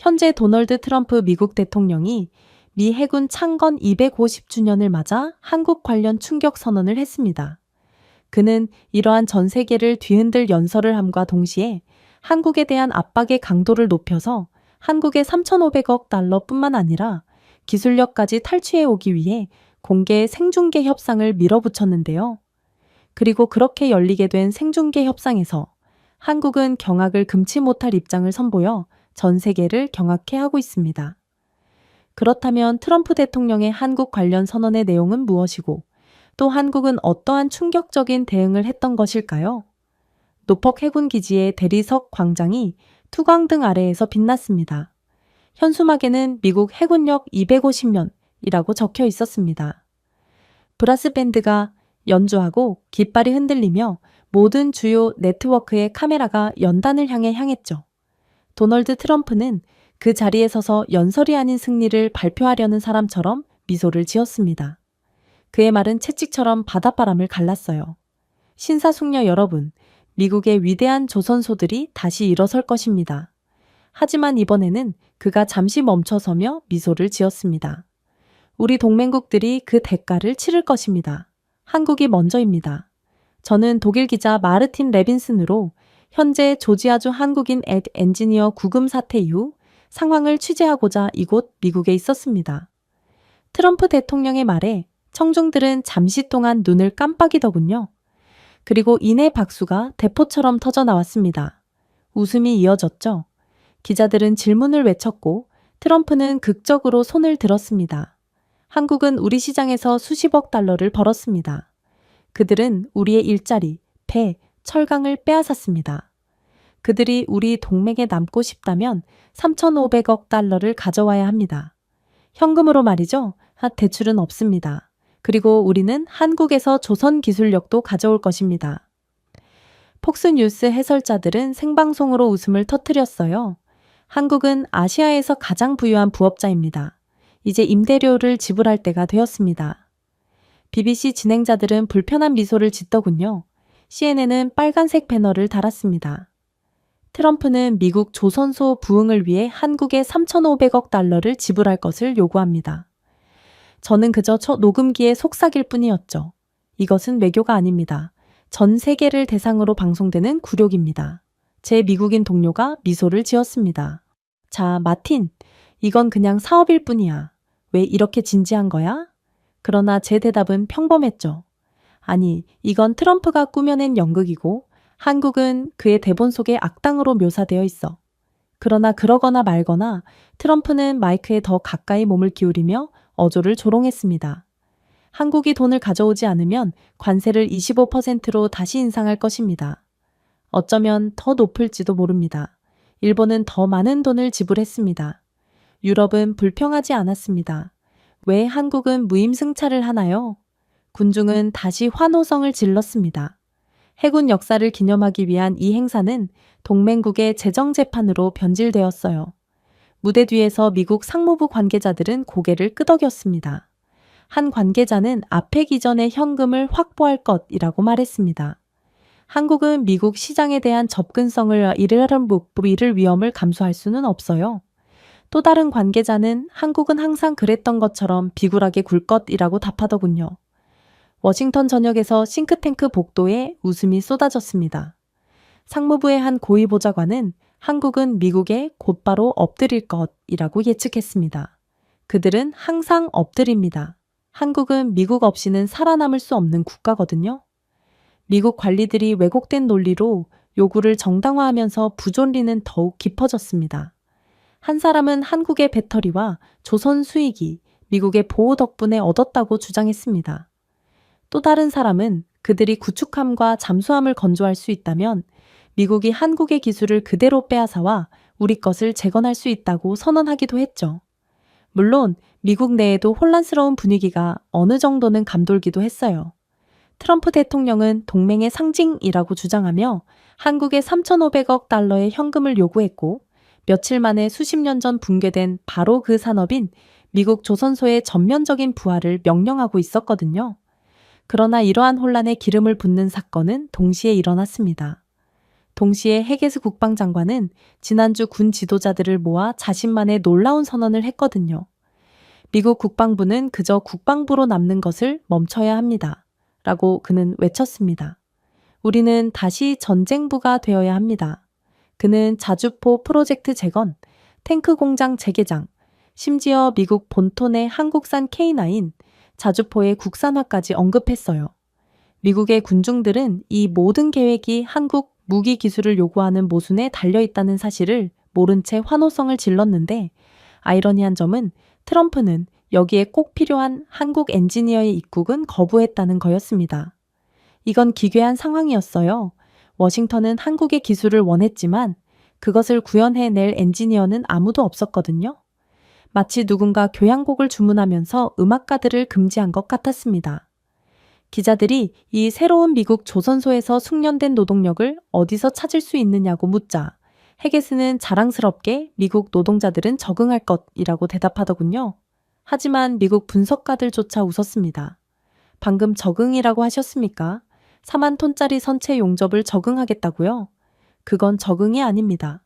현재 도널드 트럼프 미국 대통령이 미 해군 창건 250주년을 맞아 한국 관련 충격 선언을 했습니다. 그는 이러한 전 세계를 뒤흔들 연설을 함과 동시에 한국에 대한 압박의 강도를 높여서 한국의 3,500억 달러뿐만 아니라 기술력까지 탈취해 오기 위해 공개 생중계 협상을 밀어붙였는데요. 그리고 그렇게 열리게 된 생중계 협상에서 한국은 경악을 금치 못할 입장을 선보여 전 세계를 경악해 하고 있습니다. 그렇다면 트럼프 대통령의 한국 관련 선언의 내용은 무엇이고 또 한국은 어떠한 충격적인 대응을 했던 것일까요? 노퍽 해군기지의 대리석 광장이 투광등 아래에서 빛났습니다. 현수막에는 미국 해군력 250년이라고 적혀 있었습니다. 브라스 밴드가 연주하고 깃발이 흔들리며 모든 주요 네트워크의 카메라가 연단을 향해 향했죠. 도널드 트럼프는 그 자리에 서서 연설이 아닌 승리를 발표하려는 사람처럼 미소를 지었습니다. 그의 말은 채찍처럼 바닷바람을 갈랐어요. 신사숙녀 여러분, 미국의 위대한 조선소들이 다시 일어설 것입니다. 하지만 이번에는 그가 잠시 멈춰서며 미소를 지었습니다. 우리 동맹국들이 그 대가를 치를 것입니다. 한국이 먼저입니다. 저는 독일 기자 마르틴 레빈슨으로 현재 조지아주 한국인 엔지니어 구금 사태 이후 상황을 취재하고자 이곳 미국에 있었습니다. 트럼프 대통령의 말에 청중들은 잠시 동안 눈을 깜빡이더군요. 그리고 이내 박수가 대포처럼 터져 나왔습니다. 웃음이 이어졌죠. 기자들은 질문을 외쳤고 트럼프는 극적으로 손을 들었습니다. 한국은 우리 시장에서 수십억 달러를 벌었습니다. 그들은 우리의 일자리, 배, 철강을 빼앗았습니다. 그들이 우리 동맹에 남고 싶다면 3,500억 달러를 가져와야 합니다. 현금으로 말이죠. 대출은 없습니다. 그리고 우리는 한국에서 조선 기술력도 가져올 것입니다. 폭스뉴스 해설자들은 생방송으로 웃음을 터뜨렸어요. 한국은 아시아에서 가장 부유한 부업자입니다. 이제 임대료를 지불할 때가 되었습니다. BBC 진행자들은 불편한 미소를 짓더군요. CNN은 빨간색 배너를 달았습니다. 트럼프는 미국 조선소 부흥을 위해 한국에 3,500억 달러를 지불할 것을 요구합니다. 저는 그저 녹음기의 속삭일 뿐이었죠. 이것은 외교가 아닙니다. 전 세계를 대상으로 방송되는 굴욕입니다. 제 미국인 동료가 미소를 지었습니다. 자, 마틴, 이건 그냥 사업일 뿐이야. 왜 이렇게 진지한 거야? 그러나 제 대답은 평범했죠. 아니, 이건 트럼프가 꾸며낸 연극이고 한국은 그의 대본 속에 악당으로 묘사되어 있어. 그러나 그러거나 말거나 트럼프는 마이크에 더 가까이 몸을 기울이며 어조를 조롱했습니다. 한국이 돈을 가져오지 않으면 관세를 25%로 다시 인상할 것입니다. 어쩌면 더 높을지도 모릅니다. 일본은 더 많은 돈을 지불했습니다. 유럽은 불평하지 않았습니다. 왜 한국은 무임승차를 하나요? 군중은 다시 환호성을 질렀습니다. 해군 역사를 기념하기 위한 이 행사는 동맹국의 재정재판으로 변질되었어요. 무대 뒤에서 미국 상무부 관계자들은 고개를 끄덕였습니다. 한 관계자는 앞에 이전의 현금을 확보할 것이라고 말했습니다. 한국은 미국 시장에 대한 접근성을 잃을 위험을 감수할 수는 없어요. 또 다른 관계자는 한국은 항상 그랬던 것처럼 비굴하게 굴 것이라고 답하더군요. 워싱턴 전역에서 싱크탱크 복도에 웃음이 쏟아졌습니다. 상무부의 한 고위 보좌관은 한국은 미국에 곧바로 엎드릴 것이라고 예측했습니다. 그들은 항상 엎드립니다. 한국은 미국 없이는 살아남을 수 없는 국가거든요. 미국 관리들이 왜곡된 논리로 요구를 정당화하면서 부존리는 더욱 깊어졌습니다. 한 사람은 한국의 배터리와 조선 수익이 미국의 보호 덕분에 얻었다고 주장했습니다. 또 다른 사람은 그들이 구축함과 잠수함을 건조할 수 있다면 미국이 한국의 기술을 그대로 빼앗아와 우리 것을 재건할 수 있다고 선언하기도 했죠. 물론 미국 내에도 혼란스러운 분위기가 어느 정도는 감돌기도 했어요. 트럼프 대통령은 동맹의 상징이라고 주장하며 한국에 3,500억 달러의 현금을 요구했고 며칠 만에 수십 년 전 붕괴된 바로 그 산업인 미국 조선소의 전면적인 부활을 명령하고 있었거든요. 그러나 이러한 혼란에 기름을 붓는 사건은 동시에 일어났습니다. 동시에 헤게스 국방장관은 지난주 군 지도자들을 모아 자신만의 놀라운 선언을 했거든요. 미국 국방부는 그저 국방부로 남는 것을 멈춰야 합니다. 라고 그는 외쳤습니다. 우리는 다시 전쟁부가 되어야 합니다. 그는 자주포 프로젝트 재건, 탱크 공장 재개장, 심지어 미국 본토 내 한국산 K9, 자주포의 국산화까지 언급했어요. 미국의 군중들은 이 모든 계획이 한국 무기 기술을 요구하는 모순에 달려있다는 사실을 모른 채 환호성을 질렀는데 아이러니한 점은 트럼프는 여기에 꼭 필요한 한국 엔지니어의 입국은 거부했다는 거였습니다. 이건 기괴한 상황이었어요. 워싱턴은 한국의 기술을 원했지만 그것을 구현해낼 엔지니어는 아무도 없었거든요. 마치 누군가 교향곡을 주문하면서 음악가들을 금지한 것 같았습니다. 기자들이 이 새로운 미국 조선소에서 숙련된 노동력을 어디서 찾을 수 있느냐고 묻자 헤게스는 자랑스럽게 미국 노동자들은 적응할 것이라고 대답하더군요. 하지만 미국 분석가들조차 웃었습니다. 방금 적응이라고 하셨습니까? 4만 톤짜리 선체 용접을 적응하겠다고요? 그건 적응이 아닙니다.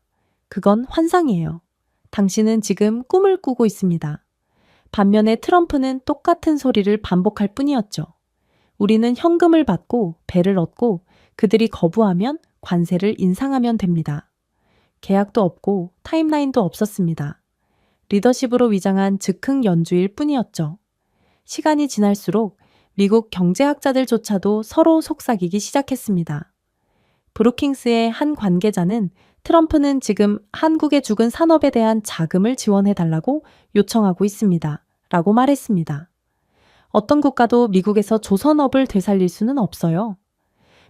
그건 환상이에요. 당신은 지금 꿈을 꾸고 있습니다. 반면에 트럼프는 똑같은 소리를 반복할 뿐이었죠. 우리는 현금을 받고 배를 얻고 그들이 거부하면 관세를 인상하면 됩니다. 계약도 없고 타임라인도 없었습니다. 리더십으로 위장한 즉흥 연주일 뿐이었죠. 시간이 지날수록 미국 경제학자들조차도 서로 속삭이기 시작했습니다. 브루킹스의 한 관계자는 트럼프는 지금 한국의 죽은 산업에 대한 자금을 지원해달라고 요청하고 있습니다. 라고 말했습니다. 어떤 국가도 미국에서 조선업을 되살릴 수는 없어요.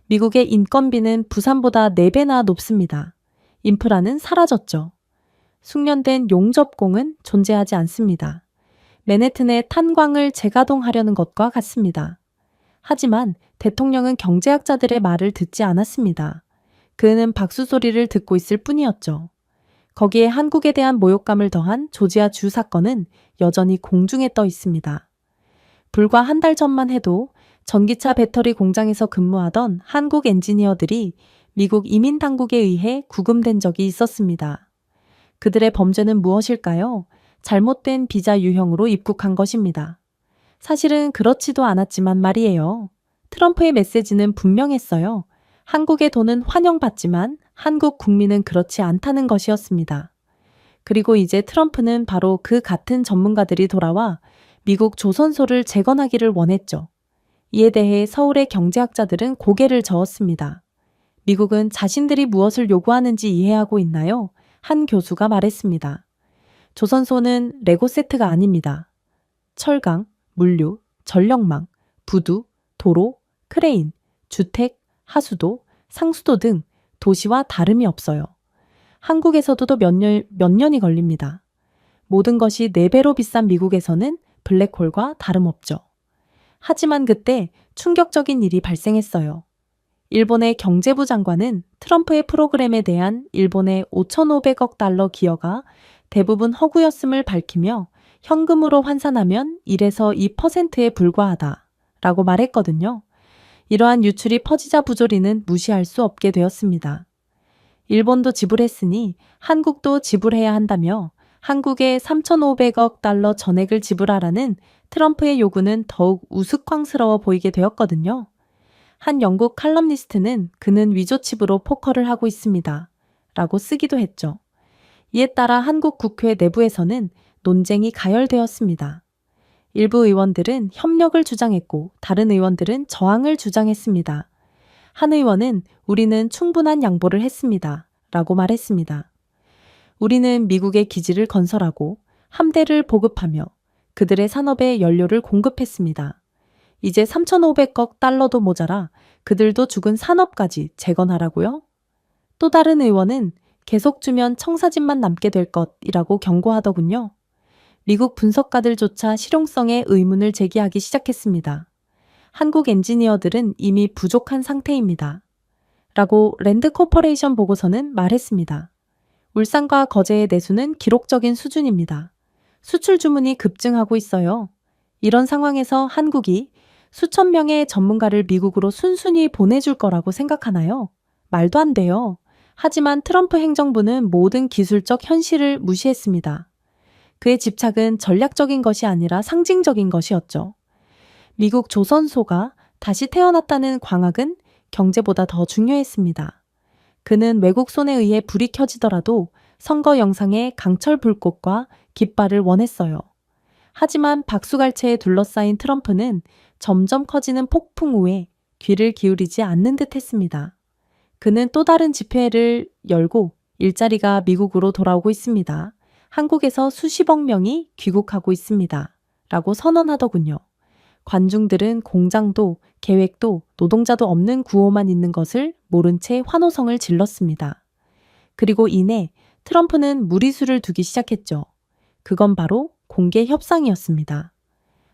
미국의 인건비는 부산보다 4배나 높습니다. 인프라는 사라졌죠. 숙련된 용접공은 존재하지 않습니다. 맨해튼의 탄광을 재가동하려는 것과 같습니다. 하지만 대통령은 경제학자들의 말을 듣지 않았습니다. 그는 박수 소리를 듣고 있을 뿐이었죠. 거기에 한국에 대한 모욕감을 더한 조지아 주 사건은 여전히 공중에 떠 있습니다. 불과 한 달 전만 해도 전기차 배터리 공장에서 근무하던 한국 엔지니어들이 미국 이민 당국에 의해 구금된 적이 있었습니다. 그들의 범죄는 무엇일까요? 잘못된 비자 유형으로 입국한 것입니다. 사실은 그렇지도 않았지만 말이에요. 트럼프의 메시지는 분명했어요. 한국의 돈은 환영받지만 한국 국민은 그렇지 않다는 것이었습니다. 그리고 이제 트럼프는 바로 그 같은 전문가들이 돌아와 미국 조선소를 재건하기를 원했죠. 이에 대해 서울의 경제학자들은 고개를 저었습니다. 미국은 자신들이 무엇을 요구하는지 이해하고 있나요? 한 교수가 말했습니다. 조선소는 레고 세트가 아닙니다. 철강, 물류, 전력망, 부두, 도로, 크레인, 주택, 하수도, 상수도 등 도시와 다름이 없어요. 한국에서도 몇 년이 걸립니다. 모든 것이 4배로 비싼 미국에서는 블랙홀과 다름없죠. 하지만 그때 충격적인 일이 발생했어요. 일본의 경제부 장관은 트럼프의 프로그램에 대한 일본의 5,500억 달러 기여가 대부분 허구였음을 밝히며 현금으로 환산하면 1에서 2%에 불과하다 라고 말했거든요. 이러한 유출이 퍼지자 부조리는 무시할 수 없게 되었습니다. 일본도 지불했으니 한국도 지불해야 한다며 한국에 3,500억 달러 전액을 지불하라는 트럼프의 요구는 더욱 우스꽝스러워 보이게 되었거든요. 한 영국 칼럼니스트는 그는 위조칩으로 포커를 하고 있습니다. 라고 쓰기도 했죠. 이에 따라 한국 국회 내부에서는 논쟁이 가열되었습니다. 일부 의원들은 협력을 주장했고 다른 의원들은 저항을 주장했습니다. 한 의원은 우리는 충분한 양보를 했습니다. 라고 말했습니다. 우리는 미국의 기지를 건설하고 함대를 보급하며 그들의 산업에 연료를 공급했습니다. 이제 3,500억 달러도 모자라 그들도 죽은 산업까지 재건하라고요? 또 다른 의원은 계속 주면 청사진만 남게 될 것이라고 경고하더군요. 미국 분석가들조차 실용성에 의문을 제기하기 시작했습니다. 한국 엔지니어들은 이미 부족한 상태입니다. 라고 랜드 코퍼레이션 보고서는 말했습니다. 울산과 거제의 내수는 기록적인 수준입니다. 수출 주문이 급증하고 있어요. 이런 상황에서 한국이 수천 명의 전문가를 미국으로 순순히 보내줄 거라고 생각하나요? 말도 안 돼요. 하지만 트럼프 행정부는 모든 기술적 현실을 무시했습니다. 그의 집착은 전략적인 것이 아니라 상징적인 것이었죠. 미국 조선소가 다시 태어났다는 광학은 경제보다 더 중요했습니다. 그는 외국 손에 의해 불이 켜지더라도 선거 영상의 강철 불꽃과 깃발을 원했어요. 하지만 박수갈채에 둘러싸인 트럼프는 점점 커지는 폭풍 우에 귀를 기울이지 않는 듯 했습니다. 그는 또 다른 집회를 열고 일자리가 미국으로 돌아오고 있습니다. 한국에서 수십억 명이 귀국하고 있습니다. 라고 선언하더군요. 관중들은 공장도 계획도 노동자도 없는 구호만 있는 것을 모른 채 환호성을 질렀습니다. 그리고 이내 트럼프는 무리수를 두기 시작했죠. 그건 바로 공개 협상이었습니다.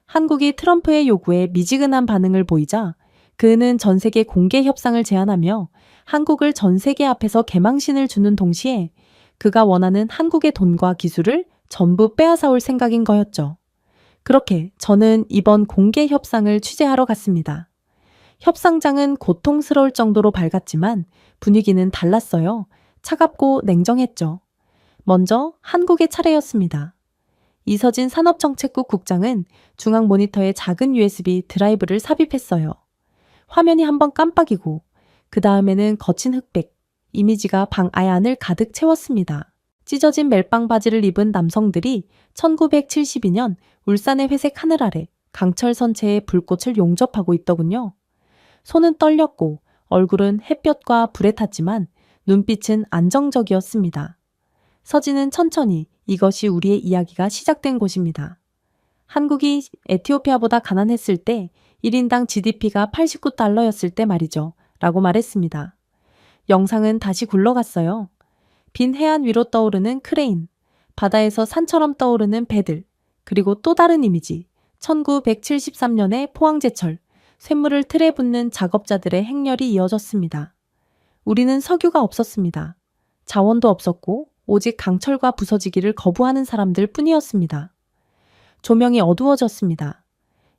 한국이 트럼프의 요구에 미지근한 반응을 보이자 그는 전 세계 공개 협상을 제안하며 한국을 전 세계 앞에서 개망신을 주는 동시에 그가 원하는 한국의 돈과 기술을 전부 빼앗아올 생각인 거였죠. 그렇게 저는 이번 공개 협상을 취재하러 갔습니다. 협상장은 고통스러울 정도로 밝았지만 분위기는 달랐어요. 차갑고 냉정했죠. 먼저 한국의 차례였습니다. 이서진 산업정책국 국장은 중앙 모니터에 작은 USB 드라이브를 삽입했어요. 화면이 한번 깜빡이고 그 다음에는 거친 흑백, 이미지가 방 안을 가득 채웠습니다. 찢어진 멜빵 바지를 입은 남성들이 1972년 울산의 회색 하늘 아래 강철 선체의 불꽃을 용접하고 있더군요. 손은 떨렸고 얼굴은 햇볕과 불에 탔지만 눈빛은 안정적이었습니다. 서진은 천천히 이것이 우리의 이야기가 시작된 곳입니다. 한국이 에티오피아보다 가난했을 때 1인당 GDP가 89달러였을 때 말이죠. 라고 말했습니다. 영상은 다시 굴러갔어요. 빈 해안 위로 떠오르는 크레인, 바다에서 산처럼 떠오르는 배들, 그리고 또 다른 이미지, 1973년의 포항제철, 쇳물을 틀에 붓는 작업자들의 행렬이 이어졌습니다. 우리는 석유가 없었습니다. 자원도 없었고 오직 강철과 부서지기를 거부하는 사람들 뿐이었습니다. 조명이 어두워졌습니다.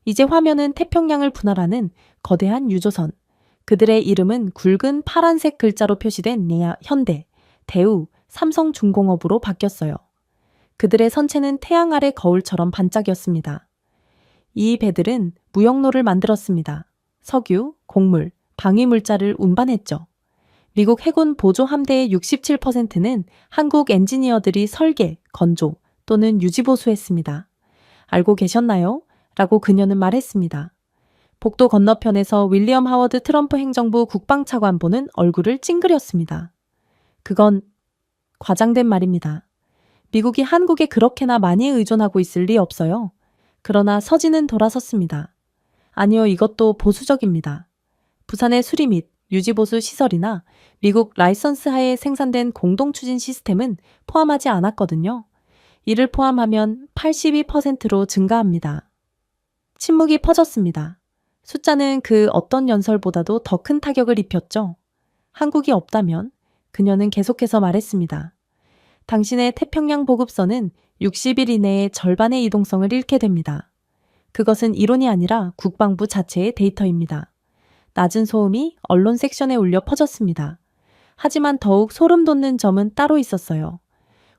이제 화면은 태평양을 분할하는 거대한 유조선. 그들의 이름은 굵은 파란색 글자로 표시된 현대, 대우, 삼성중공업으로 바뀌었어요. 그들의 선체는 태양 아래 거울처럼 반짝였습니다. 이 배들은 무역로를 만들었습니다. 석유, 곡물, 방위물자를 운반했죠. 미국 해군 보조 함대의 67%는 한국 엔지니어들이 설계, 건조 또는 유지보수했습니다. 알고 계셨나요? 라고 그녀는 말했습니다. 복도 건너편에서 윌리엄 하워드 트럼프 행정부 국방차관보는 얼굴을 찡그렸습니다. 그건 과장된 말입니다. 미국이 한국에 그렇게나 많이 의존하고 있을 리 없어요. 그러나 서진은 돌아섰습니다. 아니요, 이것도 보수적입니다. 부산의 수리 및 유지보수 시설이나 미국 라이선스 하에 생산된 공동추진 시스템은 포함하지 않았거든요. 이를 포함하면 82%로 증가합니다. 침묵이 퍼졌습니다. 숫자는 그 어떤 연설보다도 더 큰 타격을 입혔죠. 한국이 없다면 그녀는 계속해서 말했습니다. 당신의 태평양 보급선은 60일 이내에 절반의 이동성을 잃게 됩니다. 그것은 이론이 아니라 국방부 자체의 데이터입니다. 낮은 소음이 언론 섹션에 울려 퍼졌습니다. 하지만 더욱 소름 돋는 점은 따로 있었어요.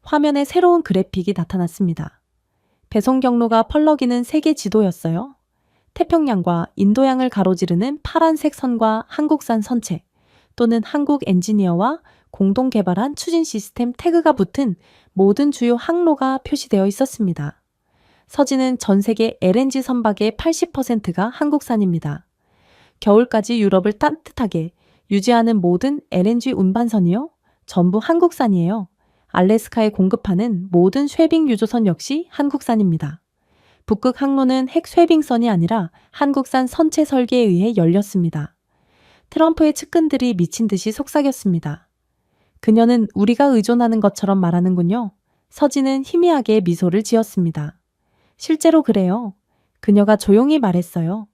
화면에 새로운 그래픽이 나타났습니다. 배송 경로가 펄럭이는 세계 지도였어요. 태평양과 인도양을 가로지르는 파란색 선과 한국산 선체 또는 한국 엔지니어와 공동 개발한 추진 시스템 태그가 붙은 모든 주요 항로가 표시되어 있었습니다. 서진은 전 세계 LNG 선박의 80%가 한국산입니다. 겨울까지 유럽을 따뜻하게 유지하는 모든 LNG 운반선이요? 전부 한국산이에요. 알래스카에 공급하는 모든 쉐빙 유조선 역시 한국산입니다. 북극 항로는 핵 쉐빙선이 아니라 한국산 선체 설계에 의해 열렸습니다. 트럼프의 측근들이 미친 듯이 속삭였습니다. 그녀는 우리가 의존하는 것처럼 말하는군요. 서진은 희미하게 미소를 지었습니다. 실제로 그래요. 그녀가 조용히 말했어요.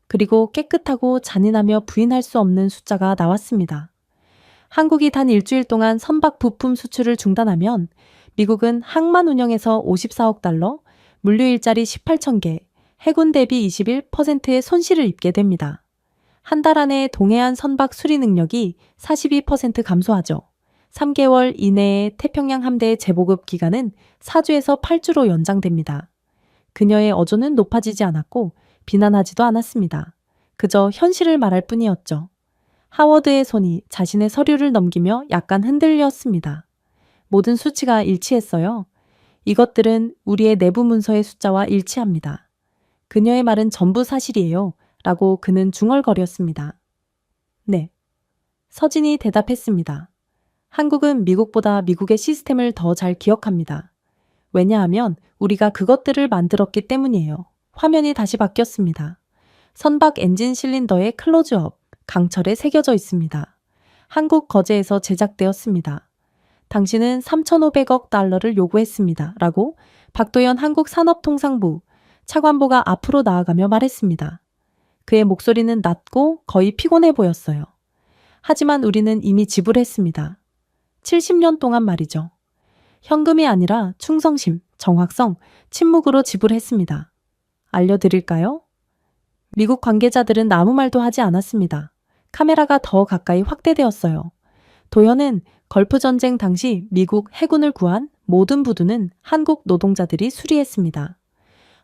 그리고 깨끗하고 잔인하며 부인할 수 없는 숫자가 나왔습니다. 한국이 단 일주일 동안 선박 부품 수출을 중단하면 미국은 항만 운영에서 54억 달러, 물류 일자리 18천 개, 해군 대비 21%의 손실을 입게 됩니다. 한 달 안에 동해안 선박 수리 능력이 42% 감소하죠. 3개월 이내에 태평양 함대의 재보급 기간은 4주에서 8주로 연장됩니다. 그녀의 어조는 높아지지 않았고 비난하지도 않았습니다. 그저 현실을 말할 뿐이었죠. 하워드의 손이 자신의 서류를 넘기며 약간 흔들렸습니다. 모든 수치가 일치했어요. 이것들은 우리의 내부 문서의 숫자와 일치합니다. 그녀의 말은 전부 사실이에요. 라고 그는 중얼거렸습니다. 네. 서진이 대답했습니다. 한국은 미국보다 미국의 시스템을 더 잘 기억합니다. 왜냐하면 우리가 그것들을 만들었기 때문이에요. 화면이 다시 바뀌었습니다. 선박 엔진 실린더에 클로즈업, 강철에 새겨져 있습니다. 한국 거제에서 제작되었습니다. 당신은 3,500억 달러를 요구했습니다. 라고 박도연 한국산업통상부 차관보가 앞으로 나아가며 말했습니다. 그의 목소리는 낮고 거의 피곤해 보였어요. 하지만 우리는 이미 지불했습니다. 70년 동안 말이죠. 현금이 아니라 충성심, 정확성, 침묵으로 지불했습니다. 알려드릴까요? 미국 관계자들은 아무 말도 하지 않았습니다. 카메라가 더 가까이 확대되었어요. 도연은 걸프 전쟁 당시 미국 해군을 구한 모든 부두는 한국 노동자들이 수리했습니다.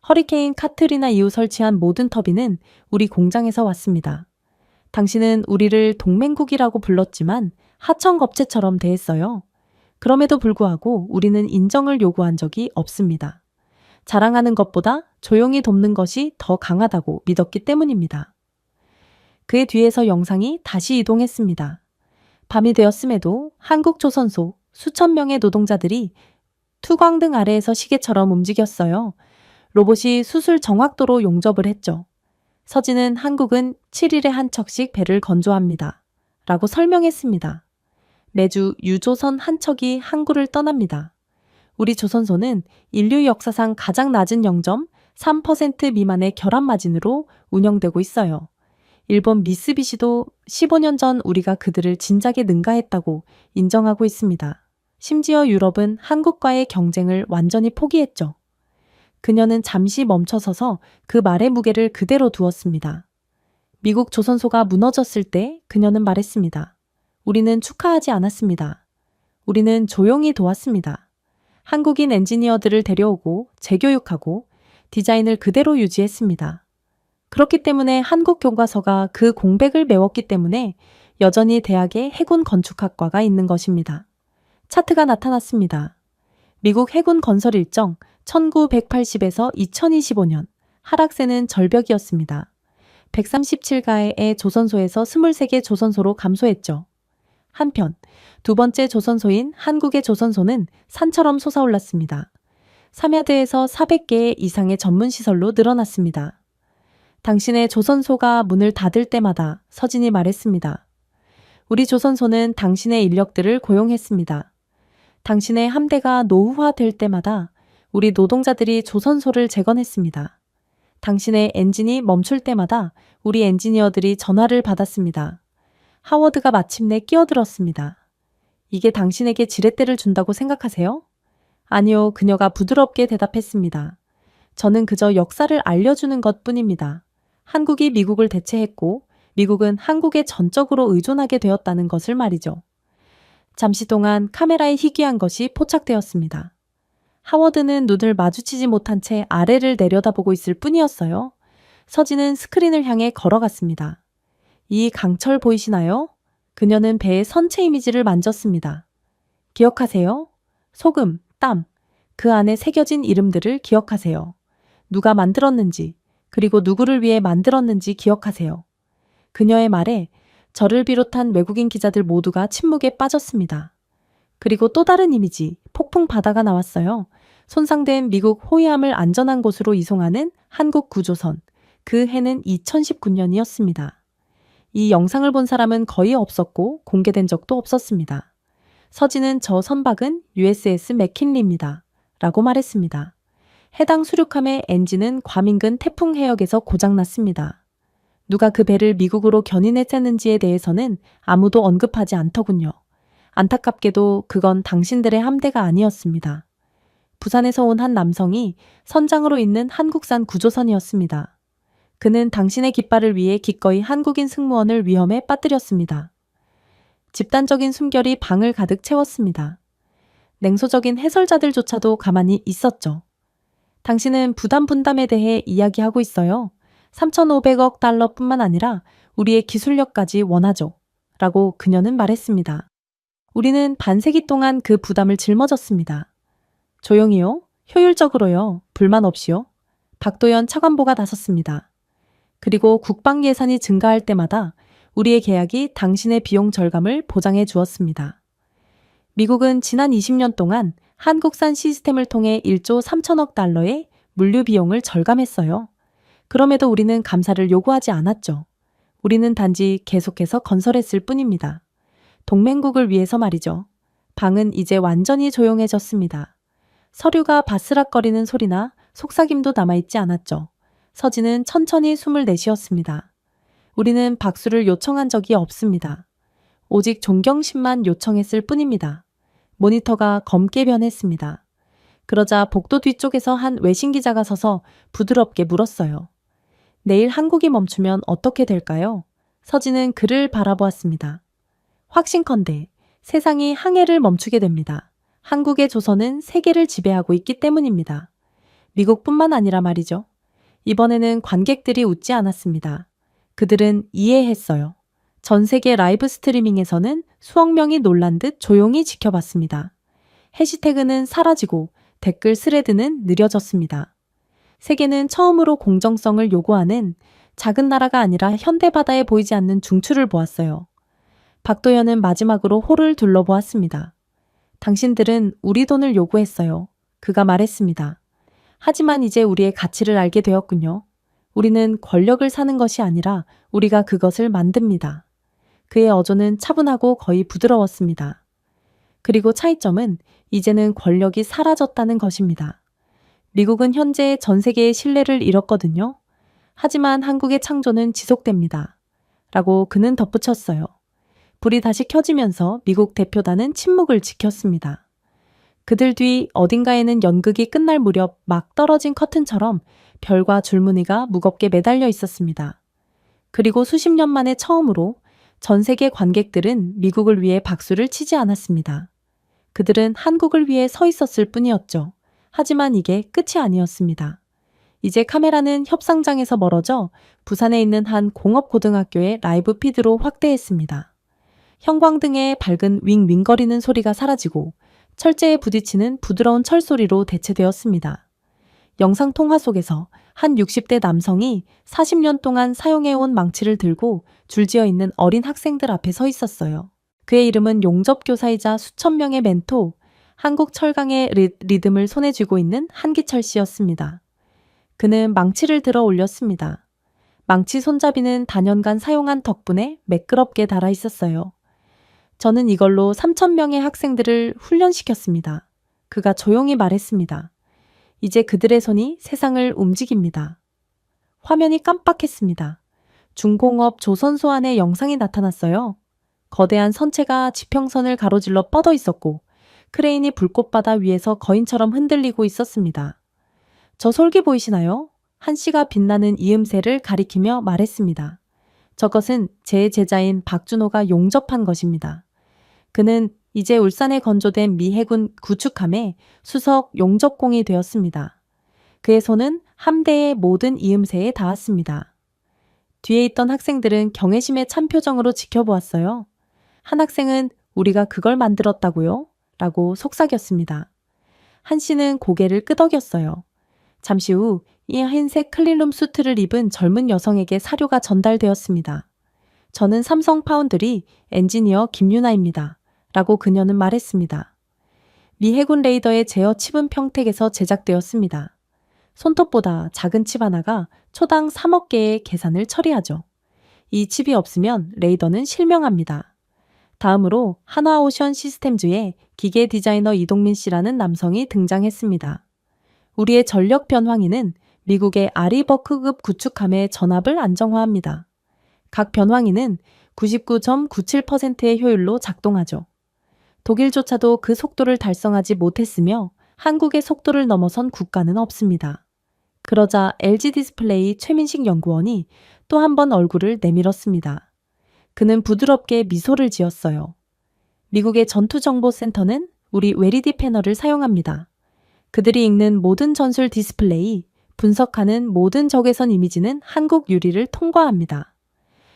허리케인 카트리나 이후 설치한 모든 터빈은 우리 공장에서 왔습니다. 당신은 우리를 동맹국이라고 불렀지만 하청업체처럼 대했어요. 그럼에도 불구하고 우리는 인정을 요구한 적이 없습니다. 자랑하는 것보다 조용히 돕는 것이 더 강하다고 믿었기 때문입니다. 그의 뒤에서 영상이 다시 이동했습니다. 밤이 되었음에도 한국조선소 수천 명의 노동자들이 투광등 아래에서 시계처럼 움직였어요. 로봇이 수술 정확도로 용접을 했죠. 서진은 한국은 7일에 한 척씩 배를 건조합니다. 라고 설명했습니다. 매주 유조선 한 척이 항구를 떠납니다. 우리 조선소는 인류 역사상 가장 낮은 0.3% 미만의 결함 마진으로 운영되고 있어요. 일본 미쓰비시도 15년 전 우리가 그들을 진작에 능가했다고 인정하고 있습니다. 심지어 유럽은 한국과의 경쟁을 완전히 포기했죠. 그녀는 잠시 멈춰서서 그 말의 무게를 그대로 두었습니다. 미국 조선소가 무너졌을 때 그녀는 말했습니다. 우리는 축하하지 않았습니다. 우리는 조용히 도왔습니다. 한국인 엔지니어들을 데려오고 재교육하고 디자인을 그대로 유지했습니다. 그렇기 때문에 한국 교과서가 그 공백을 메웠기 때문에 여전히 대학에 해군 건축학과가 있는 것입니다. 차트가 나타났습니다. 미국 해군 건설 일정 1980에서 2025년 하락세는 절벽이었습니다. 137가의 조선소에서 23개 조선소로 감소했죠. 한편 두 번째 조선소인 한국의 조선소는 산처럼 솟아올랐습니다. 삼야대에서 400개 이상의 전문시설로 늘어났습니다. 당신의 조선소가 문을 닫을 때마다 서진이 말했습니다. 우리 조선소는 당신의 인력들을 고용했습니다. 당신의 함대가 노후화될 때마다 우리 노동자들이 조선소를 재건했습니다. 당신의 엔진이 멈출 때마다 우리 엔지니어들이 전화를 받았습니다. 하워드가 마침내 끼어들었습니다. 이게 당신에게 지렛대를 준다고 생각하세요? 아니요, 그녀가 부드럽게 대답했습니다. 저는 그저 역사를 알려주는 것뿐입니다. 한국이 미국을 대체했고 미국은 한국에 전적으로 의존하게 되었다는 것을 말이죠. 잠시 동안 카메라에 희귀한 것이 포착되었습니다. 하워드는 눈을 마주치지 못한 채 아래를 내려다보고 있을 뿐이었어요. 서진은 스크린을 향해 걸어갔습니다. 이 강철 보이시나요? 그녀는 배의 선체 이미지를 만졌습니다. 기억하세요? 소금, 땀, 그 안에 새겨진 이름들을 기억하세요. 누가 만들었는지, 그리고 누구를 위해 만들었는지 기억하세요. 그녀의 말에 저를 비롯한 외국인 기자들 모두가 침묵에 빠졌습니다. 그리고 또 다른 이미지, 폭풍 바다가 나왔어요. 손상된 미국 호위함을 안전한 곳으로 이송하는 한국 구조선. 그 해는 2019년이었습니다. 이 영상을 본 사람은 거의 없었고 공개된 적도 없었습니다. 서진은 저 선박은 USS 맥킨리입니다. 라고 말했습니다. 해당 수륙함의 엔진은 괌 인근 태풍 해역에서 고장났습니다. 누가 그 배를 미국으로 견인했었는지에 대해서는 아무도 언급하지 않더군요. 안타깝게도 그건 당신들의 함대가 아니었습니다. 부산에서 온 한 남성이 선장으로 있는 한국산 구조선이었습니다. 그는 당신의 깃발을 위해 기꺼이 한국인 승무원을 위험에 빠뜨렸습니다. 집단적인 숨결이 방을 가득 채웠습니다. 냉소적인 해설자들조차도 가만히 있었죠. 당신은 부담 분담에 대해 이야기하고 있어요. 3,500억 달러뿐만 아니라 우리의 기술력까지 원하죠. 라고 그녀는 말했습니다. 우리는 반세기 동안 그 부담을 짊어졌습니다. 조용히요. 효율적으로요. 불만 없이요. 박도연 차관보가 나섰습니다. 그리고 국방 예산이 증가할 때마다 우리의 계약이 당신의 비용 절감을 보장해 주었습니다. 미국은 지난 20년 동안 한국산 시스템을 통해 1조 3천억 달러의 물류 비용을 절감했어요. 그럼에도 우리는 감사를 요구하지 않았죠. 우리는 단지 계속해서 건설했을 뿐입니다. 동맹국을 위해서 말이죠. 방은 이제 완전히 조용해졌습니다. 서류가 바스락거리는 소리나 속삭임도 남아있지 않았죠. 서진은 천천히 숨을 내쉬었습니다. 우리는 박수를 요청한 적이 없습니다. 오직 존경심만 요청했을 뿐입니다. 모니터가 검게 변했습니다. 그러자 복도 뒤쪽에서 한 외신 기자가 서서 부드럽게 물었어요. 내일 한국이 멈추면 어떻게 될까요? 서진은 그를 바라보았습니다. 확신컨대 세상이 항해를 멈추게 됩니다. 한국의 조선은 세계를 지배하고 있기 때문입니다. 미국뿐만 아니라 말이죠. 이번에는 관객들이 웃지 않았습니다. 그들은 이해했어요. 전 세계 라이브 스트리밍에서는 수억 명이 놀란 듯 조용히 지켜봤습니다. 해시태그는 사라지고 댓글 스레드는 느려졌습니다. 세계는 처음으로 공정성을 요구하는 작은 나라가 아니라 현대 바다에 보이지 않는 중추를 보았어요. 박도연은 마지막으로 홀을 둘러보았습니다. 당신들은 우리 돈을 요구했어요. 그가 말했습니다. 하지만 이제 우리의 가치를 알게 되었군요. 우리는 권력을 사는 것이 아니라 우리가 그것을 만듭니다. 그의 어조는 차분하고 거의 부드러웠습니다. 그리고 차이점은 이제는 권력이 사라졌다는 것입니다. 미국은 현재 전 세계의 신뢰를 잃었거든요. 하지만 한국의 창조는 지속됩니다. 라고 그는 덧붙였어요. 불이 다시 켜지면서 미국 대표단은 침묵을 지켰습니다. 그들 뒤 어딘가에는 연극이 끝날 무렵 막 떨어진 커튼처럼 별과 줄무늬가 무겁게 매달려 있었습니다. 그리고 수십 년 만에 처음으로 전 세계 관객들은 미국을 위해 박수를 치지 않았습니다. 그들은 한국을 위해 서 있었을 뿐이었죠. 하지만 이게 끝이 아니었습니다. 이제 카메라는 협상장에서 멀어져 부산에 있는 한 공업고등학교의 라이브 피드로 확대했습니다. 형광등의 밝은 윙윙거리는 소리가 사라지고 철제에 부딪히는 부드러운 철소리로 대체되었습니다. 영상통화 속에서 한 60대 남성이 40년 동안 사용해온 망치를 들고 줄지어 있는 어린 학생들 앞에 서 있었어요. 그의 이름은 용접교사이자 수천 명의 멘토, 한국 철강의 리듬을 손에 쥐고 있는 한기철 씨였습니다. 그는 망치를 들어 올렸습니다. 망치 손잡이는 단연간 사용한 덕분에 매끄럽게 달아 있었어요. 저는 이걸로 3,000명의 학생들을 훈련시켰습니다. 그가 조용히 말했습니다. 이제 그들의 손이 세상을 움직입니다. 화면이 깜빡했습니다. 중공업 조선소 안에 영상이 나타났어요. 거대한 선체가 지평선을 가로질러 뻗어 있었고 크레인이 불꽃바다 위에서 거인처럼 흔들리고 있었습니다. 저 솔기 보이시나요? 한 씨가 빛나는 이음새를 가리키며 말했습니다. 저것은 제 제자인 박준호가 용접한 것입니다. 그는 이제 울산에 건조된 미 해군 구축함의 수석 용접공이 되었습니다. 그의 손은 함대의 모든 이음새에 닿았습니다. 뒤에 있던 학생들은 경외심에 찬 표정으로 지켜보았어요. 한 학생은 우리가 그걸 만들었다고요? 라고 속삭였습니다. 한 씨는 고개를 끄덕였어요. 잠시 후 이 흰색 클린룸 수트를 입은 젊은 여성에게 사료가 전달되었습니다. 저는 삼성 파운드리 엔지니어 김유나입니다. 라고 그녀는 말했습니다. 미 해군 레이더의 제어 칩은 평택에서 제작되었습니다. 손톱보다 작은 칩 하나가 초당 3억 개의 계산을 처리하죠. 이 칩이 없으면 레이더는 실명합니다. 다음으로 한화오션 시스템즈의 기계 디자이너 이동민 씨라는 남성이 등장했습니다. 우리의 전력 변환기는 미국의 아리버크급 구축함의 전압을 안정화합니다. 각 변환기는 99.97%의 효율로 작동하죠. 독일조차도 그 속도를 달성하지 못했으며 한국의 속도를 넘어선 국가는 없습니다. 그러자 LG 디스플레이 최민식 연구원이 또 한 번 얼굴을 내밀었습니다. 그는 부드럽게 미소를 지었어요. 미국의 전투정보센터는 우리 웨리디 패널을 사용합니다. 그들이 읽는 모든 전술 디스플레이, 분석하는 모든 적외선 이미지는 한국 유리를 통과합니다.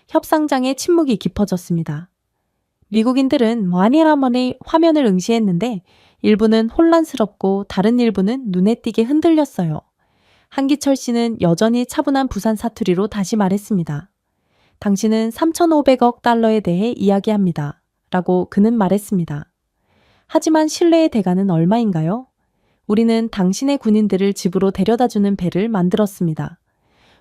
협상장의 침묵이 깊어졌습니다. 미국인들은 완이라머니 화면을 응시했는데 일부는 혼란스럽고 다른 일부는 눈에 띄게 흔들렸어요. 한기철 씨는 여전히 차분한 부산 사투리로 다시 말했습니다. 당신은 3,500억 달러에 대해 이야기합니다. 라고 그는 말했습니다. 하지만 신뢰의 대가는 얼마인가요? 우리는 당신의 군인들을 집으로 데려다주는 배를 만들었습니다.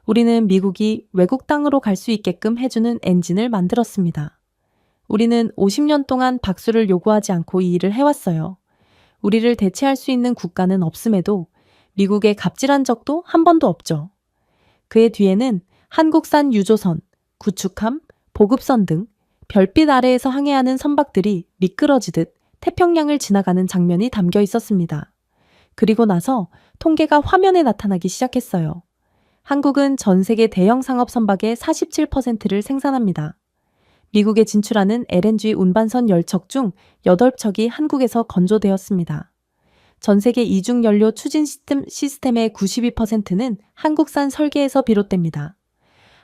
우리는 미국이 외국 땅으로 갈 수 있게끔 해주는 엔진을 만들었습니다. 우리는 50년 동안 박수를 요구하지 않고 이 일을 해왔어요. 우리를 대체할 수 있는 국가는 없음에도 미국에 갑질한 적도 한 번도 없죠. 그의 뒤에는 한국산 유조선, 구축함, 보급선 등 별빛 아래에서 항해하는 선박들이 미끄러지듯 태평양을 지나가는 장면이 담겨 있었습니다. 그리고 나서 통계가 화면에 나타나기 시작했어요. 한국은 전 세계 대형 상업 선박의 47%를 생산합니다. 미국에 진출하는 LNG 운반선 10척 중 8척이 한국에서 건조되었습니다. 전 세계 이중 연료 추진 시스템의 92%는 한국산 설계에서 비롯됩니다.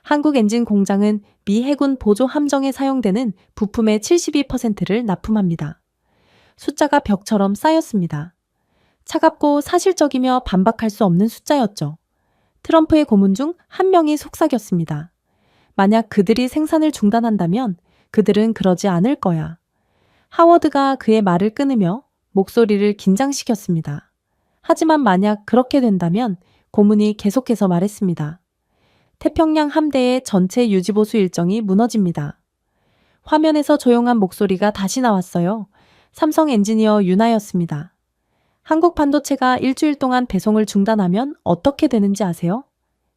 한국 엔진 공장은 미 해군 보조 함정에 사용되는 부품의 72%를 납품합니다. 숫자가 벽처럼 쌓였습니다. 차갑고 사실적이며 반박할 수 없는 숫자였죠. 트럼프의 고문 중 한 명이 속삭였습니다. 만약 그들이 생산을 중단한다면 그들은 그러지 않을 거야. 하워드가 그의 말을 끊으며 목소리를 긴장시켰습니다. 하지만 만약 그렇게 된다면 고문이 계속해서 말했습니다. 태평양 함대의 전체 유지보수 일정이 무너집니다. 화면에서 조용한 목소리가 다시 나왔어요. 삼성 엔지니어 윤아였습니다. 한국 반도체가 일주일 동안 배송을 중단하면 어떻게 되는지 아세요?